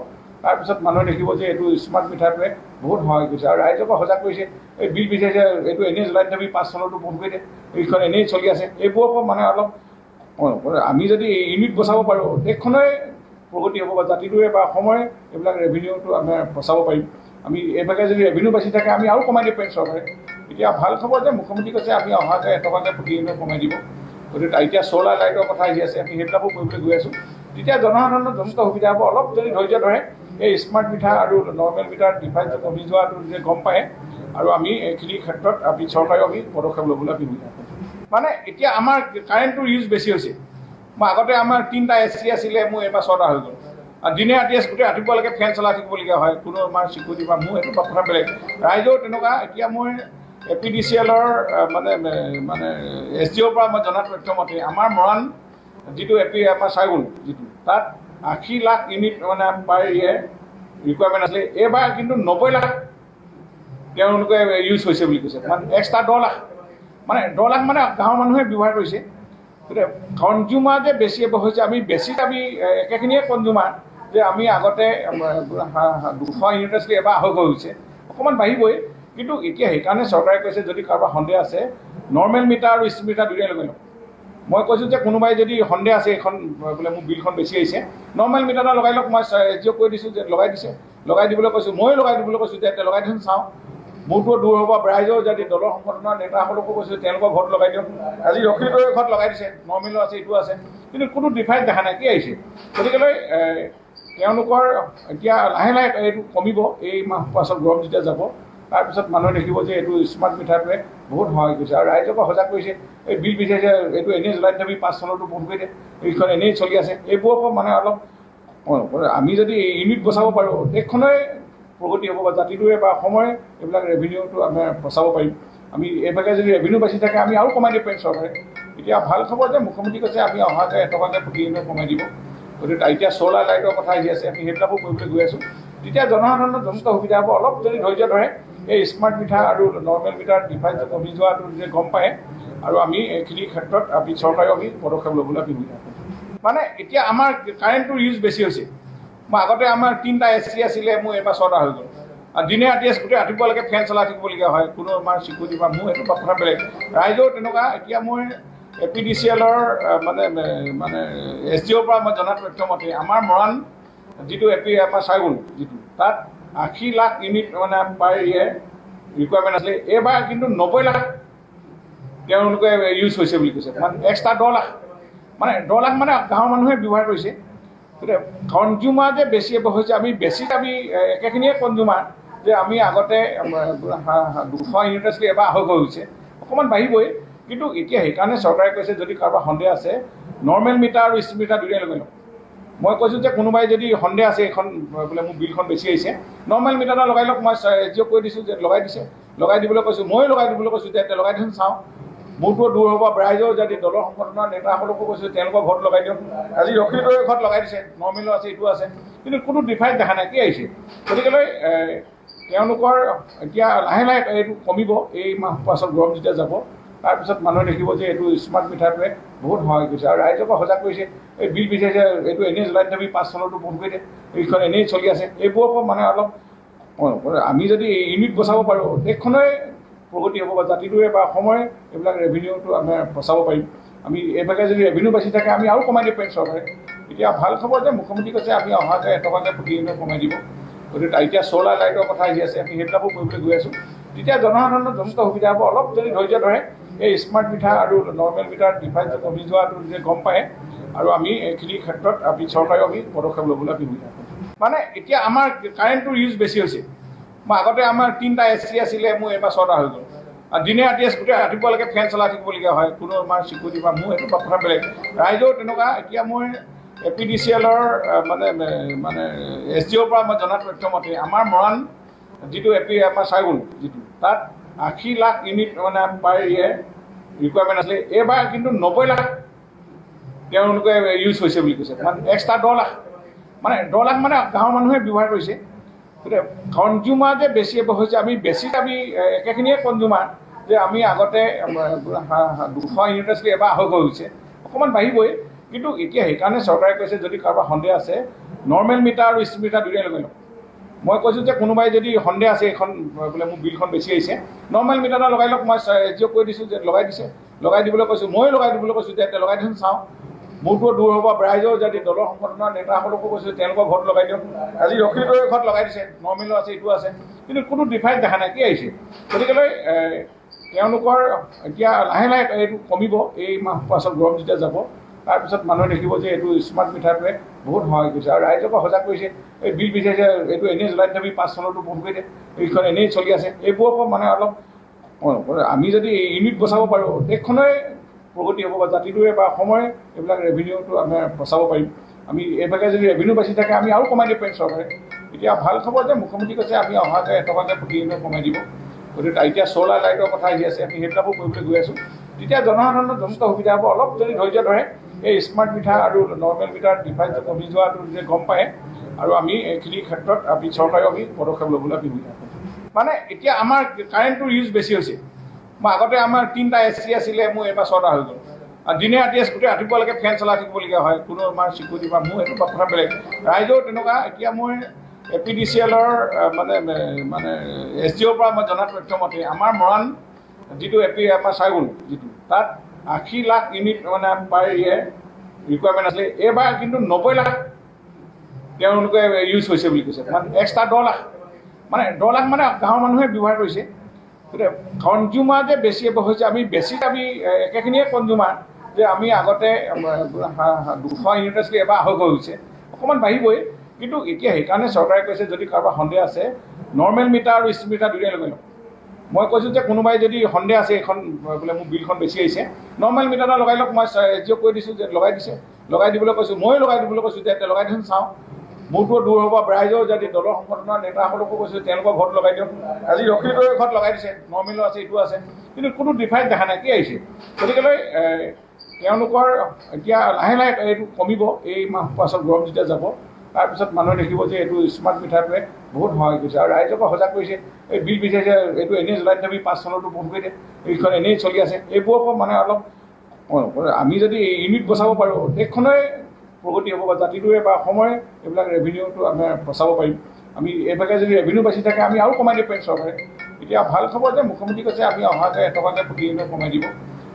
তাৰপিছত মানুহে দেখিব যে এইটো স্মাৰ্ট মিটাৰটোৱে বহুত সহায় কৰিছে আৰু ৰাইজকো সজাগ কৰিছে। এই বিল বিচাৰিছে এইটো এনেই জ্বলাই দিবি, 5 চনতো বন্ধ কৰি দিয়ে, এইখন এনেই চলি আছে। এইবোৰকো মানে অলপ আমি যদি ইউনিট বচাব পাৰোঁ দেশখনেই প্ৰগতি হ'ব, বা জাতিটোৱে বা অসমৰে এইবিলাক ৰেভিনিউটো আমি বচাব পাৰিম। আমি এইভাগে যদি ৰেভিনিউ বাচি থাকে আমি আৰু কমাই দিব পাৰিম চৰকাৰে। এতিয়া ভাল খবৰ যে মুখ্যমন্ত্ৰী কৈছে আমি অহাকৈ এটকাকৈ প্ৰতি ইউনিট কমাই দিব। গতিকে এতিয়া চ'লাৰ লাইটৰ কথা আহি আছে, আমি সেইবিলাকো কৰিবলৈ গৈ আছোঁ। তেতিয়া জনসাধাৰণৰ যথেষ্ট সুবিধা হ'ব। অলপ যদি ধৈৰ্য ধৰে এই স্মাৰ্ট মিটাৰ আৰু নৰ্মেল মিটাৰ ডিফাৰেঞ্চ কমি যোৱাটো যে গম পায়, আৰু আমি এইখিনি ক্ষেত্ৰত আমি চৰকাৰেও আমি পদক্ষেপ ল'বলৈ আমি সুবিধা পাম। মানে এতিয়া আমাৰ কাৰেণ্টটোৰ ইউজ বেছি হৈছে। মই আগতে আমাৰ 3টা AC আছিলে, মোৰ এবাৰ 6টা হৈ গ'ল। আৰু দিনে ৰাতিয়ে গোটেই ৰাতিপুৱালৈকে ফেন চলাই থাকিবলগীয়া হয়, কোনো আমাৰ চিকিউৰিটি বা মোৰ এইটো কথা বেলেগ। ৰাইজেও তেনেকুৱা। এতিয়া মই APDCL-ৰ মানে SDOৰ পৰা মই জনা তথ্য মতে আমাৰ মৰাণ যিটো আমাৰ চাইগুল যিটো, তাত 80 লাখ ইউনিট মানে পাৰ ইয়েৰ ৰিকুৱাৰমেণ্ট আছিলে। এইবাৰ কিন্তু 90 লাখ তেওঁলোকে ইউজ হৈছে বুলি কৈছে, মানে এক্সট্ৰা 10 লাখ, মানে 10 লাখ মানে গাঁৱৰ মানুহে ব্যৱহাৰ কৰিছে। গতিকে কনজিউমাৰ যে বেছি হৈছে, আমি একেখিনিয়ে কনজিউমাৰ যে আমি আগতে 200 ইউনিট আছিলে, এবাৰ 250 হৈছে, অকণমান বাঢ়িবই। কিন্তু এতিয়া সেইকাৰণে চৰকাৰে কৈছে যদি কাৰোবাৰ সন্দেহ আছে নৰ্মেল মিটাৰ আৰু স্মাৰ্ট মিটাৰ দুয়োটাই লগাই লওক। মই কৈছোঁ যে কোনোবাই যদি সন্দেহ আছে এইখন বোলে মোৰ বিলখন বেছি আহিছে, নৰ্মেল মিটাৰ এটা লগাই লওক। মই এজিঅ'ক কৈ দিছোঁ যে লগাই দিবলৈ কৈছোঁ, ময়ো লগাই দিবলৈ কৈছোঁ যে লগাই দিছোঁ চাওঁ, মোৰটো দূৰ হ'ব। ৰাইজৰ যদি দলৰ সংগঠনৰ নেতাসকলকো কৈছোঁ তেওঁলোকৰ ঘৰত লগাই দিয়ক। আজি লখিমপুৰৰ ঘৰত লগাই দিছে, নৰ্মেলো আছে, এইটো আছে, কিন্তু কোনো ডিফাৰেঞ্চ দেখা নাই, কি আহিছে। গতিকেলৈ তেওঁলোকৰ এতিয়া লাহে লাহে এইটো কমিব। এই মাহ পাছত গৰম যেতিয়া যাব তাৰপিছত মানুহে দেখিব যে এইটো স্মাৰ্ট মিটাৰটোৱে বহুত সহায় কৰিছে আৰু ৰাইজকো সজাগ কৰিছে। এই বিল বিচাৰিছে এইটো এনেই জ্বলাই দিবি, 5 চনতো বন্ধ কৰি দিয়ে, এইখন এনেই চলি আছে। এইবোৰকো মানে অলপ আমি যদি ইউনিট বচাব পাৰোঁ দেশখনেই প্ৰগতি হ'ব, বা জাতিটোৱে বা অসমৰে এইবিলাক ৰেভিনিউটো আমি বচাব পাৰিম। আমি এইভাগে যদি ৰেভিনিউ বাচি থাকে আমি আৰু কমাই দিব পাৰিম চৰকাৰে। এতিয়া ভাল খবৰ যে মুখ্যমন্ত্ৰী কৈছে আমি অহাকৈ এটকাকৈ প্ৰতি ইউনিট কমাই দিব। গতিকে এতিয়া চ'লাৰ লাইটৰ কথা আহি আছে, আমি সেইবিলাকো কৰিবলৈ গৈ আছোঁ। তেতিয়া জনসাধাৰণৰ যথেষ্ট সুবিধা হ'ব। অলপ যদি ধৈৰ্য ধৰে এই স্মাৰ্ট মিটাৰ আৰু নৰ্মেল মিটাৰ ডিভাইচ কমি যোৱাটো যে গম পায় আৰু আমি এইখিনি ক্ষেত্ৰত আমি চৰকাৰেও আমি পদক্ষেপ ল'বলৈ আমি সুবিধা পাম। মানে এতিয়া আমাৰ কাৰেণ্টটোৰ ইউজ বেছি হৈছে। মই আগতে আমাৰ 3টা AC আছিলে, মোৰ এইবাৰ 6টা হৈ গ'ল। আৰু দিনে ৰাতিয়ে গোটেই ৰাতিপুৱালৈকে ফেন চলাই থাকিবলগীয়া হয়, কোনো আমাৰ চিকিউৰিটি বা মোৰ এইটো কথা বেলেগ। ৰাইজেও তেনেকুৱা। এতিয়া মই APDCL-ৰ মানে SDO-ৰ পৰা মই জনা তথ্য মতে আমাৰ মৰাণ যিটো আমাৰ চাইগুল যিটো তাত 80 লাখ ইউনিট মানে পাৰ ইয়েৰ ৰিকুৱাৰমেণ্ট আছিলে। এইবাৰ কিন্তু 90 লাখ তেওঁলোকে ইউজ হৈছে বুলি কৈছে, মানে এক্সট্ৰা 10 লাখ। মানে 10 লাখ মানে গাঁৱৰ মানুহে ব্যৱহাৰ কৰিছে। গতিকে কনজিউমাৰ যে বেছি হৈছে, আমি একেখিনিয়ে কনজিউমাৰ যে আমি আগতে 200 ইউনিট আছিলে, এবাৰ 250 হৈছে, অকণমান বাঢ়িবই। কিন্তু এতিয়া সেইকাৰণে চৰকাৰে কৈছে যদি কাৰোবাৰ সন্দেহ আছে নৰ্মেল মিটাৰ আৰু স্মাৰ্ট মিটাৰ দুয়োটাই লগাই লওক। মই কৈছোঁ যে কোনোবাই যদি সন্দেহ আছে এইখন বোলে মোৰ বিলখন বেছি আহিছে, নৰ্মেল মিটাৰ এটা লগাই লওক। মই SDO কৈ দিছোঁ যে লগাই দিছে, লগাই দিবলৈ কৈছোঁ, ময়ো লগাই দিবলৈ কৈছোঁ যে লগাই দিছোঁ চাওঁ। মোৰতো দূৰ হ'ব। ৰাইজেও যদি দলৰ সংগঠনৰ নেতাসকলকো কৈছোঁ তেওঁলোকৰ ঘৰত লগাই দিয়ক। আজি ৰখিলৰে ঘৰত লগাই দিছে, নৰ্মেলো আছে, এইটো আছে, কিন্তু কোনো ডিফাৰেঞ্চ দেখা নাই। কি আহিছে? গতিকেলৈ তেওঁলোকৰ এতিয়া লাহে লাহে এইটো কমিব। এই মাহ পাছত গৰম যেতিয়া যাব তাৰপিছত মানুহে দেখিব যে এইটো স্মাৰ্ট মিটাৰটোৱে বহুত সহায় কৰিছে আৰু ৰাইজকো সজাগ কৰিছে। এই বিল বিচাৰিছে, এইটো এনেই জ্বলাই দিবি, 5 চনতো বন্ধ কৰি দিয়ে, এইখন এনেই চলি আছে। এইবোৰকো মানে অলপ আমি যদি ইউনিট বচাব পাৰোঁ, দেশখনেই প্ৰগতি হ'ব বা জাতিটোৱে বা অসমৰে এইবিলাক ৰেভিনিউটো আমি বচাব পাৰিম। আমি এইভাগে যদি ৰেভিনিউ বাচি থাকে আমি আৰু কমাই দিব পাৰিম চৰকাৰে। এতিয়া ভাল খবৰ যে মুখ্যমন্ত্ৰী কৈছে আমি অহাকৈ এটকাকৈ প্ৰতি ইউনিট কমাই দিব। গতিকে এতিয়া চ'লাৰ লাইটৰ কথা আহি আছে, আমি সেইবিলাকো কৰিবলৈ গৈ আছোঁ। তেতিয়া জনসাধাৰণৰ যথেষ্ট সুবিধা হ'ব। অলপ যদি ধৈৰ্য ধৰে এই স্মাৰ্ট মিটাৰ আৰু নৰ্মেল মিটাৰ ডিভাইচ কমি যোৱাটো যে গম পায় আৰু আমি এইখিনি ক্ষেত্ৰত আমি চৰকাৰেও আমি পদক্ষেপ ল'বলৈ আমি সুবিধা পাম। মানে এতিয়া আমাৰ কাৰেণ্টটোৰ ইউজ বেছি হৈছে। মই আগতে আমাৰ 3টা AC আছিলে, মোৰ এইবাৰ 6টা হৈ গ'ল। আৰু দিনে ৰাতিয়ে গোটেই ৰাতিপুৱালৈকে ফেন চলাই থাকিবলগীয়া হয়, কোনো আমাৰ চিকিউৰিটি বা মোৰ এইটো কথা বেলেগ। ৰাইজেও তেনেকুৱা। এতিয়া মই APDCL-ৰ মানে SDO-ৰ পৰা মই জনা তথ্য মতে আমাৰ মৰাণ যিটো আমাৰ চাইগুল যিটো তাত 80 লাখ ইউনিট মানে পাৰ ইয়েৰ ৰিকুৱাৰমেণ্ট আছিলে। এইবাৰ কিন্তু 90 লাখ তেওঁলোকে ইউজ হৈছে বুলি কৈছে, মানে এক্সট্ৰা 10 লাখ। মানে 10 লাখ মানে গাঁৱৰ মানুহে ব্যৱহাৰ কৰিছে। গতিকে কনজিউমাৰ যে বেছি হৈছে, আমি একেখিনিয়ে কনজিউমাৰ যে আমি আগতে 200 ইউনিট আছিলে, এবাৰ 250 হৈছে, অকণমান বাঢ়িবই। কিন্তু এতিয়া সেইকাৰণে চৰকাৰে কৈছে যদি কাৰোবাৰ সন্দেহ আছে নৰ্মেল মিটাৰ আৰু স্মাৰ্ট মিটাৰ দুয়োটাই লগাই লওক। মই কৈছোঁ যে কোনোবাই যদি সন্দেহ আছে এইখন বোলে মোৰ বিলখন বেছি আহিছে, নৰ্মেল মিটাৰ এটা লগাই লওক। মই SDO কৈ দিছোঁ যে লগাই দিছে, লগাই দিবলৈ কৈছোঁ, ময়ো লগাই দিবলৈ কৈছোঁ যে লগাই দিছোঁ চাওঁ। মোৰতো দূৰ হ'ব। ৰাইজেও যদি দলৰ সংগঠনৰ নেতাসকলকো কৈছোঁ তেওঁলোকৰ ঘৰত লগাই দিয়ক। আজি ৰখিলৰে ঘৰত লগাই দিছে, নৰ্মেলো আছে, এইটো আছে, কিন্তু কোনো ডিফাৰেঞ্চ দেখা নাই। কি আহিছে? গতিকেলৈ তেওঁলোকৰ এতিয়া লাহে লাহে এইটো কমিব। এই মাহ পাছত গৰম যেতিয়া যাব তাৰপিছত মানুহে দেখিব যে এইটো স্মাৰ্ট মিটাৰটোৱে বহুত সহায় কৰিছে আৰু ৰাইজকো সজাগ কৰিছে। এই বিল বিচাৰিছে, এইটো এনেই জ্বলাই দিবি, 5 চনতো বন্ধ কৰি দিয়ে, এইখন এনেই চলি আছে। এইবোৰকো মানে অলপ আমি যদি ইউনিট বচাব পাৰোঁ, দেশখনেই প্ৰগতি হ'ব বা জাতিটোৱে বা অসমৰে এইবিলাক ৰেভিনিউটো আমি বচাব পাৰিম। আমি এইভাগে যদি ৰেভিনিউ বাচি থাকে আমি আৰু কমাই দিব পাৰিম চৰকাৰে। এতিয়া ভাল খবৰ যে মুখ্যমন্ত্ৰী কৈছে আমি অহাকৈ এটকাকৈ প্ৰতি ইউনিট কমাই দিব। গতিকে এতিয়া চ'লাৰ লাইটৰ কথা আহি আছে, আমি সেইবিলাকো কৰিবলৈ গৈ আছোঁ। তেতিয়া জনসাধাৰণৰ যথেষ্ট সুবিধা হ'ব। অলপ যদি ধৈৰ্য ধৰে এই স্মাৰ্ট মিটাৰ আৰু নৰ্মেল মিটাৰ ডিভাইচ কমি যোৱাটো যে গম পায় আৰু আমি এইখিনি ক্ষেত্ৰত আমি চৰকাৰেও আমি পদক্ষেপ ল'বলৈ আমি সুবিধা পাম। মানে এতিয়া আমাৰ কাৰেণ্টটোৰ ইউজ বেছি হৈছে। মই আগতে আমাৰ 3টা AC আছিলে, মোৰ এইবাৰ 6টা হৈ গ'ল। আৰু দিনে ৰাতিয়ে গোটেই ৰাতিপুৱালৈকে ফেন চলাই থাকিবলগীয়া হয়, কোনো আমাৰ চিকিউৰিটি বা মোৰ এইটো কথা বেলেগ। ৰাইজেও তেনেকুৱা। এতিয়া মই APDCL-ৰ মানে SDO-ৰ পৰা মই জনা তথ্য মতে আমাৰ মৰাণ যিটো আমাৰ চাইগুল যিটো তাত 80 লাখ ইউনিট মানে পাৰ ইয়েৰ ৰিকুৱাৰমেণ্ট আছিলে। এইবাৰ কিন্তু 90 লাখ তেওঁলোকে ইউজ হৈছে বুলি কৈছে, মানে এক্সট্ৰা 10 লাখ। মানে 10 লাখ মানে গাঁৱৰ মানুহে ব্যৱহাৰ কৰিছে। গতিকে কনজিউমাৰ যে বেছি হৈছে, আমি একেখিনিয়ে কনজিউমাৰ যে আমি আগতে 200 ইউনিট আছিলে, এবাৰ 250 হৈছে, অকণমান বাঢ়িবই। কিন্তু এতিয়া সেইকাৰণে চৰকাৰে কৈছে যদি কাৰোবাৰ সন্দেহ আছে নৰ্মেল মিটাৰ আৰু স্মাৰ্ট মিটাৰ দুয়োটাই লগাই লওক। মই কৈছোঁ যে কোনোবাই যদি সন্দেহ আছে এইখন বোলে মোৰ বিলখন বেছি আহিছে, নৰ্মেল মিটাৰ এটা লগাই লওক। মই SDO কৈ দিছোঁ যে লগাই দিছে, লগাই দিবলৈ কৈছোঁ, ময়ো লগাই দিবলৈ কৈছোঁ যে লগাই দিছোঁ চাওঁ। মোৰতো দূৰ হ'ব। ৰাইজেও যদি দলৰ সংগঠনৰ নেতাসকলকো কৈছোঁ তেওঁলোকৰ ঘৰত লগাই দিয়ক। আজি ৰখিলৰে ঘৰত লগাই দিছে, নৰ্মেলো আছে, এইটো আছে, কিন্তু কোনো ডিফাৰেঞ্চ দেখা নাই। কি আহিছে? গতিকেলৈ তেওঁলোকৰ এতিয়া লাহে লাহে এইটো কমিব। এই মাহ পাছত গৰম যেতিয়া যাব তাৰপিছত মানুহে দেখিব যে এইটো স্মাৰ্ট মিটাৰটোৱে বহুত সহায় কৰিছে আৰু ৰাইজকো সজাগ কৰিছে। এই বিল বিচাৰিছে এইটো এনেই জ্বলাই দিবি 5 চনতো বন্ধ কৰি দিয়ে, এইখন এনেই চলি আছে। এইবোৰকো মানে অলপ আমি যদি ইউনিট বচাব পাৰোঁ দেশখনেই প্ৰগতি হ'ব বা জাতিটোৱে বা অসমৰে এইবিলাক ৰেভিনিউটো আমি বচাব পাৰিম। আমি এইভাগে যদি ৰেভিনিউ বাচি থাকে আমি আৰু কমাই দিব পাৰিম চৰকাৰে। এতিয়া ভাল খবৰ যে মুখ্যমন্ত্ৰী কৈছে আমি অহাকৈ এটকাকৈ প্ৰতি ইউনিট কমাই দিব।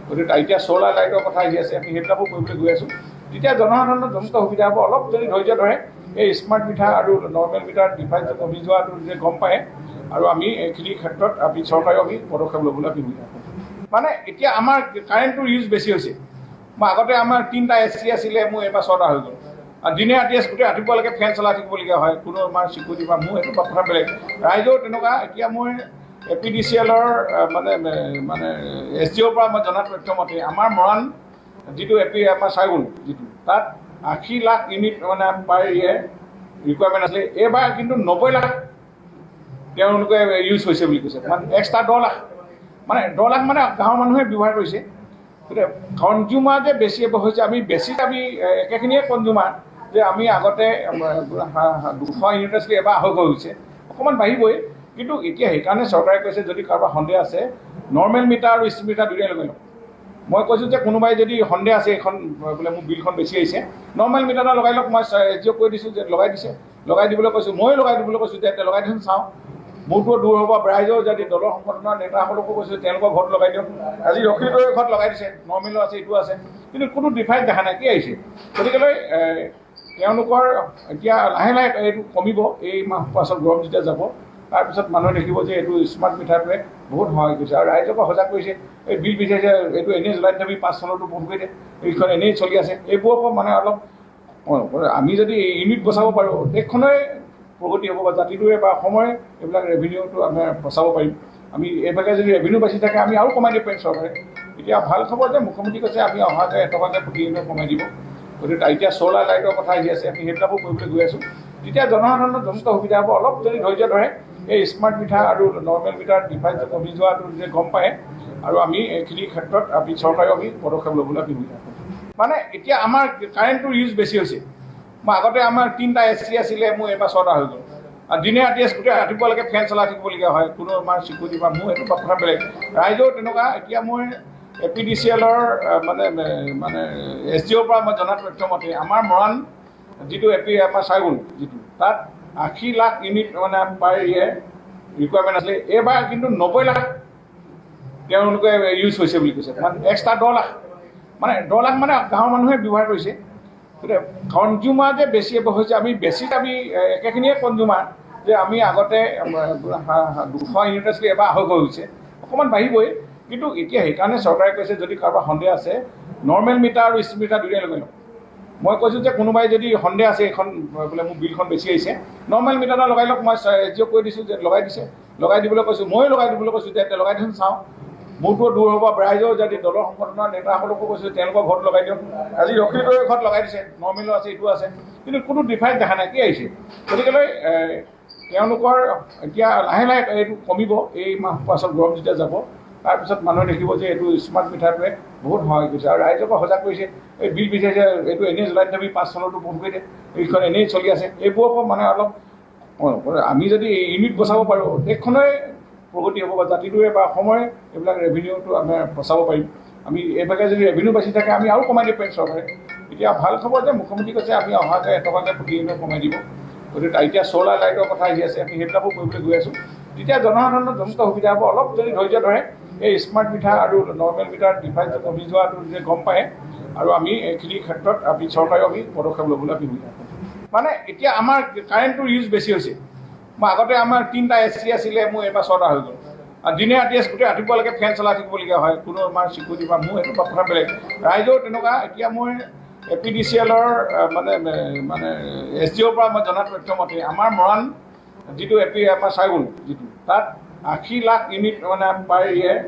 গতিকে এতিয়া চ'লাৰ লাইটৰ কথা আহি আছে, আমি সেইবিলাকো কৰিবলৈ গৈ আছোঁ। তেতিয়া জনসাধাৰণৰ যথেষ্ট সুবিধা হ'ব। অলপ যদি ধৈৰ্য ধৰে এই স্মাৰ্ট মিটাৰ আৰু নৰ্মেল মিটাৰ ডিফাৰেঞ্চ কমি যোৱাটো যে গম পায় আৰু আমি এইখিনিৰ ক্ষেত্ৰত আমি চৰকাৰেও আমি পদক্ষেপ ল'বলৈ আমি সুবিধা পাম। মানে এতিয়া আমাৰ কাৰেণ্টটোৰ ইউজ বেছি হৈছে। মই আগতে আমাৰ 3টা AC আছিলে, মোৰ এইবাৰ 6টা হৈ গ'ল। আৰু দিনে ৰাতিয়ে গোটেই ৰাতিপুৱালৈকে ফেন চলাই থাকিবলগীয়া হয়, কোনো আমাৰ চিকিউৰিটি বা মোৰ এইটো কথা বেলেগ। ৰাইজেও তেনেকুৱা। এতিয়া মই APDCL-ৰ মানে SDO-ৰ পৰা মই জনা তথ্য মতে আমাৰ মৰাণ যিটো আমাৰ চাইগুল যিটো তাত 80 লাখ ইউনিট মানে পাৰ ইয়েৰ ৰিকুৱাৰমেণ্ট আছিলে। এইবাৰ কিন্তু 90 লাখ তেওঁলোকে ইউজ হৈছে বুলি কৈছে, মানে এক্সট্ৰা 10 লাখ। মানে 10 লাখ মানে গাঁৱৰ মানুহে ব্যৱহাৰ কৰিছে। গতিকে কনজিউমাৰ যে বেছি হৈছে, আমি একেখিনিয়ে কনজিউমাৰ যে আমি আগতে 200 ইউনিট আছিলে, এবাৰ 250 হৈছে, অকণমান বাঢ়িবই। কিন্তু এতিয়া সেইকাৰণে চৰকাৰে কৈছে যদি কাৰোবাৰ সন্দেহ আছে নৰ্মেল মিটাৰ আৰু স্মাৰ্ট মিটাৰ দুয়োটাই লগাই লওক। মই কৈছোঁ যে কোনোবাই যদি সন্দেহ আছে এইখন বোলে মোৰ বিলখন বেছি আহিছে, নৰ্মেল মিটাৰ এটা লগাই লওক। মই SDO-ক কৈ দিছোঁ যে লগাই দিছে, লগাই দিবলৈ কৈছোঁ, ময়ো লগাই দিবলৈ কৈছোঁ যে লগাই দিছোঁ চাওঁ। মোৰতো দূৰ হ'ব। ৰাইজেও যদি দলৰ সংগঠনৰ নেতাসকলকো কৈছোঁ তেওঁলোকৰ ঘৰত লগাই দিয়ক। আজি ৰখিলটোৱে ঘৰত লগাই দিছে, নৰ্মেলো আছে, এইটো আছে, কিন্তু কোনো ডিফাৰেঞ্চ দেখা নাই। কি আহিছে? গতিকেলৈ তেওঁলোকৰ এতিয়া লাহে লাহে এইটো কমিব। এই মাহ পাছত গৰম যেতিয়া যাব তাৰপিছত মানুহে দেখিব যে এইটো স্মাৰ্ট মিটাৰটোৱে বহুত সহায় কৰিছে আৰু ৰাইজকো সজাগ কৰিছে। এই বিল বিচাৰিছে এইটো এনেই জ্বলাই দিবি 5 চনতো বন্ধ কৰি দিয়ে, এইখন এনেই চলি আছে। এইবোৰকো মানে অলপ আমি যদি ইউনিট বচাব পাৰোঁ দেশখনেই প্ৰগতি হ'ব বা জাতিটোৱে বা অসমৰে এইবিলাক ৰেভিনিউটো আমি বচাব পাৰিম। আমি এইভাগে যদি ৰেভিনিউ বাচি থাকে আমি আৰু কমাই দিব পাৰিম চৰকাৰে। এতিয়া ভাল খবৰ যে মুখ্যমন্ত্ৰী কৈছে আমি অহাকৈ এটকাকৈ প্ৰতি ইউনিট কমাই দিব। গতিকে এতিয়া চ'লাৰ লাইটৰ কথা আহি আছে, আমি সেইবিলাকো কৰিবলৈ গৈ আছোঁ। তেতিয়া জনসাধাৰণৰ যথেষ্ট সুবিধা হ'ব। অলপ যদি ধৈৰ্য ধৰে এই স্মাৰ্ট মিটাৰ আৰু নৰ্মেল মিটাৰ ডিফাৰেঞ্চ কমি যোৱাটো যে গম পায় আৰু আমি এইখিনিৰ ক্ষেত্ৰত আমি চৰকাৰেও আমি পদক্ষেপ ল'বলৈ আমি সুবিধা পাম। মানে এতিয়া আমাৰ কাৰেণ্টটোৰ ইউজ বেছি হৈছে। মই আগতে আমাৰ 3টা AC আছিলে, মোৰ এইবাৰ 6টা হৈ গ'ল। আৰু দিনে ৰাতিয়ে গোটেই ৰাতিপুৱালৈকে ফেন চলাই থাকিবলগীয়া হয়, কোনো আমাৰ চিকিউৰিটি বা মোৰ এইটো কথা বেলেগ। ৰাইজেও তেনেকুৱা। এতিয়া মই APDCL-ৰ মানে SDO-ৰ পৰা মই জনা তথ্য মতে আমাৰ মৰাণ যিটো আমাৰ চাইগুল যিটো তাত 80 লাখ ইউনিট মানে পাৰ ইয়েৰ ৰিকুৱাৰমেণ্ট আছিলে। এইবাৰ কিন্তু 90 লাখ তেওঁলোকে ইউজ হৈছে বুলি কৈছে, মানে এক্সট্ৰা 10 লাখ। মানে 10 লাখ মানে গাঁৱৰ মানুহে ব্যৱহাৰ কৰিছে। গতিকে কনজিউমাৰ যে বেছি হৈছে, আমি একেখিনিয়ে কনজিউমাৰ যে আমি আগতে 200 ইউনিট আছিলে, এবাৰ 250 হৈছে, অকণমান বাঢ়িবই। কিন্তু এতিয়া সেইকাৰণে চৰকাৰে কৈছে যদি কাৰোবাৰ সন্দেহ আছে নৰ্মেল মিটাৰ আৰু স্মাৰ্ট মিটাৰ দুয়োটাই লগাই লওক। মই কৈছোঁ যে কোনোবাই যদি সন্দেহ আছে এইখন বোলে মোৰ বিলখন বেছি আহিছে, নৰ্মেল মিটাৰ এটা লগাই লওক। মই SDO-ক কৈ দিছোঁ যে লগাই দিছে, লগাই দিবলৈ কৈছোঁ, ময়ো লগাই দিবলৈ কৈছোঁ যে লগাই দিছোঁ চাওঁ। মোৰতো দূৰ হ'ব। ৰাইজেও যদি দলৰ সংগঠনৰ নেতাসকলকো কৈছোঁ তেওঁলোকৰ ঘৰত লগাই দিয়ক। আজি ৰখিলটোৱে ঘৰত লগাই দিছে, নৰ্মেলো আছে, এইটো আছে, কিন্তু কোনো ডিফাৰেঞ্চ দেখা নাই। কি আহিছে? গতিকেলৈ তেওঁলোকৰ এতিয়া লাহে লাহে এইটো কমিব। এই মাহ পাছত গৰম যেতিয়া যাব তাৰপিছত মানুহে দেখিব যে এইটো স্মাৰ্ট মিটাৰটোৱে বহুত সহায় কৰিছে আৰু ৰাইজকো সজাগ কৰিছে। এই বিল বিচাৰিছে এইটো এনেই জ্বলাই দিবি 5 চনতো বন্ধ কৰি দিয়ে, এইখন এনেই চলি আছে। এইবোৰকো মানে অলপ আমি যদি ইউনিট বচাব পাৰোঁ দেশখনেই প্ৰগতি হ'ব বা জাতিটোৱে বা অসমৰে এইবিলাক ৰেভিনিউটো আমি বচাব পাৰিম। আমি এইভাগে যদি ৰেভিনিউ বাচি থাকে আমি আৰু কমাই দিব পাৰিম চৰকাৰে। এতিয়া ভাল খবৰ যে মুখ্যমন্ত্ৰী কৈছে আমি অহাকৈ এটকাকৈ প্ৰতি ইউনিট কমাই দিব। গতিকে এতিয়া চ'লাৰ লাইটৰ কথা আহি আছে, আমি সেইবিলাকো কৰিবলৈ গৈ আছোঁ। তেতিয়া জনসাধাৰণৰ যথেষ্ট সুবিধা হ'ব। অলপ যদি ধৈৰ্য ধৰে এই স্মাৰ্ট মিটাৰ আৰু নৰ্মেল মিটাৰ ডিফাৰেঞ্চ কমি যোৱাটো যে গম পায় আৰু আমি এইখিনিৰ ক্ষেত্ৰত আমি চৰকাৰেও আমি পদক্ষেপ ল'বলৈ আমি সুবিধা পাম। মানে এতিয়া আমাৰ কাৰেণ্টটোৰ ইউজ বেছি হৈছে। মই আগতে আমাৰ 3টা AC আছিলে, মোৰ এইবাৰ 6টা হৈ গ'ল। আৰু দিনে ৰাতিয়ে গোটেই ৰাতিপুৱালৈকে ফেন চলাই থাকিবলগীয়া হয়, কোনো আমাৰ চিকিউৰিটি বা মোৰ এইটো কথা বেলেগ। ৰাইজেও তেনেকুৱা। এতিয়া মই APDCL-ৰ মানে SDO-ৰ পৰা মই জনা তথ্য মতে আমাৰ মৰাণ যিটো আমাৰ চাইগুল যিটো তাত 80 লাখ ইউনিট মানে পাৰ ইয়েৰ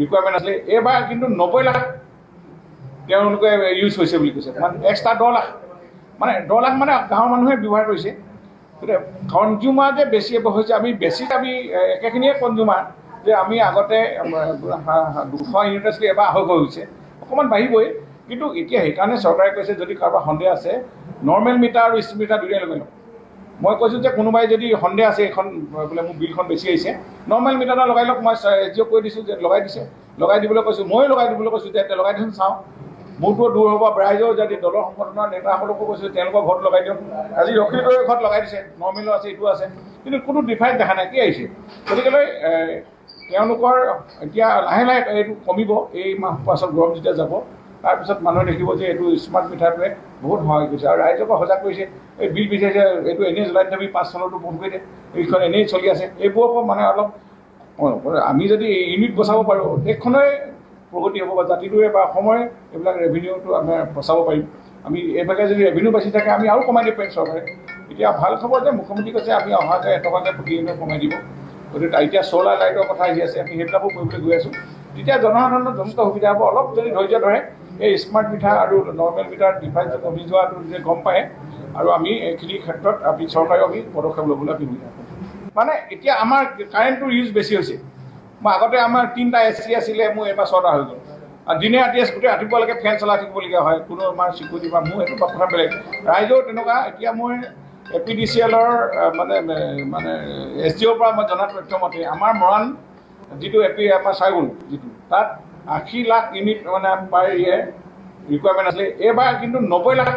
ৰিকুৱাৰমেণ্ট আছিলে। এইবাৰ কিন্তু 90 লাখ তেওঁলোকে ইউজ হৈছে বুলি কৈছে, মানে এক্সট্ৰা 10 লাখ। মানে 10 লাখ মানে গাঁৱৰ মানুহে ব্যৱহাৰ কৰিছে। গতিকে কনজিউমাৰ যে বেছি হৈছে, আমি একেখিনিয়ে কনজিউমাৰ যে আমি আগতে 200 ইউনিট আছিলে, এবাৰ 250 হৈছে, অকণমান বাঢ়িবই। কিন্তু এতিয়া সেইকাৰণে চৰকাৰে কৈছে যদি কাৰোবাৰ সন্দেহ আছে নৰ্মেল মিটাৰ আৰু স্মাৰ্ট মিটাৰ দুয়োটাই লগাই লওক। মই কৈছোঁ যে কোনোবাই যদি সন্দেহ আছে এইখন বোলে মোৰ বিলখন বেছি আহিছে নৰ্মেল মিটাৰ এটা লগাই লওক। মই এছ.ডি.অ'ক কৈ দিছোঁ যে লগাই দিছে, লগাই দিবলৈ কৈছোঁ, ময়ো লগাই দিবলৈ কৈছোঁ যে লগাই দিছোঁ চাওঁ। মোৰতো দূৰ হ'ব, ৰাইজেও যদি দলৰ সংগঠনৰ নেতাসকলকো কৈছোঁ তেওঁলোকৰ ঘৰত লগাই দিয়ক। আজি অখিলগড়ৰ ঘৰত লগাই দিছে, নৰ্মেলো আছে, এইটো আছে, কিন্তু কোনো ডিফাৰেঞ্চ দেখা নাই, কি আহিছে? গতিকেলৈ তেওঁলোকৰ এতিয়া লাহে লাহে এইটো কমিব। এই মাহ পাছত গৰম যেতিয়া যাব তাৰপিছত মানুহে দেখিব যে এইটো স্মাৰ্ট মিটাৰটোৱে বহুত সহায় কৰিছে আৰু ৰাইজকো সজাগ কৰিছে। এই বিল বিচাৰিছে এইটো এনেই জ্বলাই থবি 5 চনতো বন্ধ কৰি দিয়ে, এইখন এনেই চলি আছে, এইবোৰৰ পৰা মানে অলপ আমি যদি ইউনিট বচাব পাৰোঁ দেশখনেই প্ৰগতি হ'ব বা জাতিটোৱে বা অসমৰে এইবিলাক ৰেভিনিউটো আমি বচাব পাৰিম। আমি এইভাগে যদি ৰেভিনিউ বাচি থাকে আমি আৰু কমাই দিব পাৰিম চৰকাৰে। এতিয়া ভাল খবৰ যে মুখ্যমন্ত্ৰী কৈছে আমি অহাকৈ এটকাকৈ প্ৰতি ইউনিট কমাই দিব। গতিকে এতিয়া চ'লাৰ লাইটৰ কথা আহি আছে, আমি সেইবিলাকো কৰিবলৈ গৈ আছোঁ। তেতিয়া জনসাধাৰণৰ যথেষ্ট সুবিধা হ'ব। অলপ যদি ধৈৰ্য ধৰে এই স্মাৰ্ট মিটাৰ আৰু নৰ্মেল মিটাৰ ডিফাৰেঞ্চ কমি যোৱাটো যে গম পায় আৰু আমি এইখিনি ক্ষেত্ৰত আমি চৰকাৰেও আমি পদক্ষেপ ল'বলৈ আমি মানে এতিয়া আমাৰ কাৰেণ্টটোৰ ইউজ বেছি হৈছে। মই আগতে আমাৰ 3টা AC আছিলে, মোৰ এবাৰ 6টা হৈ গ'ল। আৰু দিনে ৰাতিয়ে গোটেই ৰাতিপুৱালৈকে ফেন চলাই থাকিবলগীয়া হয়, কোনো আমাৰ চিকিউৰিটি বা মোৰ এইটো কথা বেলেগ। ৰাইজেও তেনেকুৱা। এতিয়া মই APDCL-ৰ মানে SDOৰ পৰা মই জনা তথ্য মতে আমাৰ মৰাণ যিটো আমাৰ চাইগুল যিটো তাত 80 লাখ ইউনিট মানে পাৰ ইয়েৰ ৰিকুৱাৰমেণ্ট আছিলে। এইবাৰ কিন্তু 90 লাখ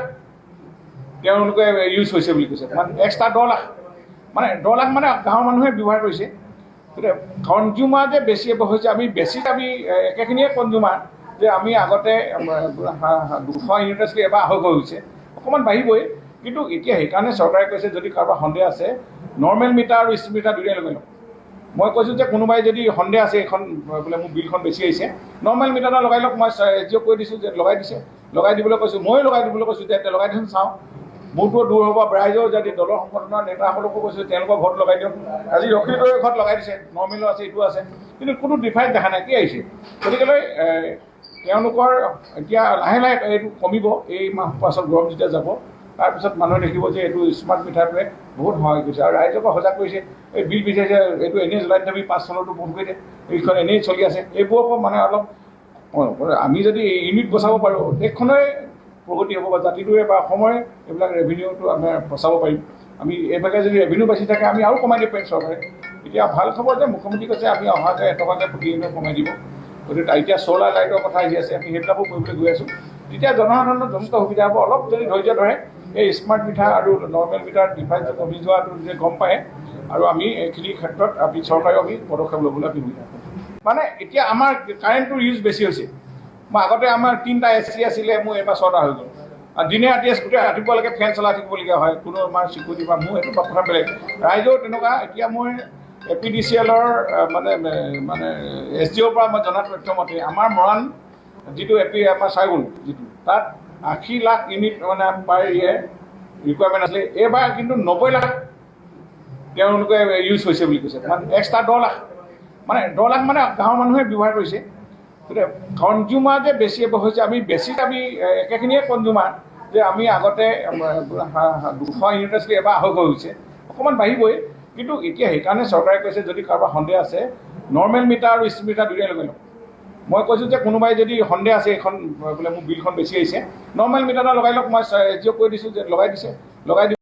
তেওঁলোকে ইউজ হৈছে বুলি কৈছে, মানে এক্সট্ৰা 10 লাখ। মানে 10 লাখ মানে গাঁৱৰ মানুহে ব্যৱহাৰ কৰিছে। গতিকে কনজিউমাৰ যে বেছি হৈছে, আমি একেখিনিয়ে কনজিউমাৰ যে আমি আগতে 200 ইউনিট আছিলে, এবাৰ 250 হৈছে, অকণমান বাঢ়িবই। কিন্তু এতিয়া সেইকাৰণে চৰকাৰে কৈছে যদি কাৰোবাৰ সন্দেহ আছে নৰ্মেল মিটাৰ আৰু স্মাৰ্ট মিটাৰ দুয়োটাই লগাই লওক। মই কৈছোঁ যে কোনোবাই যদি সন্দেহ আছে এইখন বোলে মোৰ বিলখন বেছি আহিছে নৰ্মেল মিটাৰ এটা লগাই লওক। মই এছ.ডি.অ'ক কৈ দিছোঁ যে লগাই দিছে, লগাই দিবলৈ কৈছোঁ, ময়ো লগাই দিবলৈ কৈছোঁ যে লগাই দিছোঁ চাওঁ। মোৰতো দূৰ হ'ব, ৰাইজেও যদি দলৰ সংগঠনৰ নেতাসকলকো কৈছোঁ তেওঁলোকৰ ঘৰত লগাই দিয়ক। আজি অখিলগড়ৰ ঘৰত লগাই দিছে, নৰ্মেলো আছে, এইটো আছে, কিন্তু কোনো ডিফাৰেঞ্চ দেখা নাই, কি আহিছে? গতিকেলৈ তেওঁলোকৰ এতিয়া লাহে লাহে এইটো কমিব। এই মাহ পাছত গৰম যেতিয়া যাব তাৰপিছত মানুহে দেখিব যে এইটো স্মাৰ্ট মিটাৰটোৱে বহুত সহায় কৰিছে আৰু ৰাইজকো সজাগ কৰিছে। এই বিল বিচাৰিছে এইটো এনেই জ্বলাই থবি 5 চনতো বন্ধ কৰি দিয়ে, এইখন এনেই চলি আছে, এইবোৰৰ পৰা মানে অলপ আমি যদি ইউনিট বচাব পাৰোঁ দেশখনেই প্ৰগতি হ'ব বা জাতিটোৱে বা অসমৰে এইবিলাক ৰেভিনিউটো আমি বচাব পাৰিম। আমি এইভাগে যদি ৰেভিনিউ বাচি থাকে আমি আৰু কমাই দিব পাৰিম চৰকাৰে। এতিয়া ভাল খবৰ যে মুখ্যমন্ত্ৰী কৈছে আমি অহাকৈ এটকাকৈ প্ৰতি ইউনিট কমাই দিব। গতিকে এতিয়া চ'লাৰ লাইটৰ কথা আহি আছে, আমি সেইবিলাকো কৰিবলৈ গৈ আছোঁ। তেতিয়া জনসাধাৰণৰ যথেষ্ট সুবিধা হ'ব। অলপ যদি ধৈৰ্য ধৰে এই স্মাৰ্ট মিটাৰ আৰু নৰ্মেল মিটাৰ ডিফাৰেঞ্চ কমি যোৱাটো যে গম পায় আৰু আমি এইখিনি ক্ষেত্ৰত আমি চৰকাৰেও আমি পদক্ষেপ ল'বলৈ আমি মানে এতিয়া আমাৰ কাৰেণ্টটোৰ ইউজ বেছি হৈছে। মই আগতে আমাৰ 3টা AC আছিলে, মোৰ এবাৰ 6টা হৈ গ'ল। আৰু দিনে ৰাতিয়ে গোটেই ৰাতিপুৱালৈকে ফেন চলাই থাকিবলগীয়া হয়, কোনো আমাৰ চিকিউৰিটি বা মোৰ এইটো কথা বেলেগ। ৰাইজেও তেনেকুৱা। এতিয়া মই APDCL-ৰ মানে SDOৰ পৰা মই জনা তথ্য মতে আমাৰ মৰাণ যিটো আমাৰ চাইগুল যিটো তাত 80 লাখ ইউনিট মানে পাৰ ইয়েৰ ৰিকুৱাৰমেণ্ট আছিলে। এইবাৰ কিন্তু 90 লাখ তেওঁলোকে ইউজ হৈছে বুলি কৈছে, মানে এক্সট্ৰা 10 লাখ। মানে 10 লাখ মানে গাঁৱৰ মানুহে ব্যৱহাৰ কৰিছে। গতিকে কনজিউমাৰ যে বেছি হৈছে, আমি একেখিনিয়ে কনজিউমাৰ যে আমি আগতে 200 ইউনিট আছিলে, এবাৰ 250 হৈছে, অকণমান বাঢ়িবই। কিন্তু এতিয়া সেইকাৰণে চৰকাৰে কৈছে যদি কাৰোবাৰ সন্দেহ আছে নৰ্মেল মিটাৰ আৰু স্মাৰ্ট মিটাৰ দুয়োটাই লগাই লওক। মই কৈছোঁ যে কোনোবাই যদি সন্দেহ আছে এইখন বোলে মোৰ বিলখন বেছি আহিছে নৰ্মেল মিটাৰ এটা লগাই লওক। মই এছ.ডি.অ'ক কৈ দিছোঁ যে লগাই দিছে, লগাই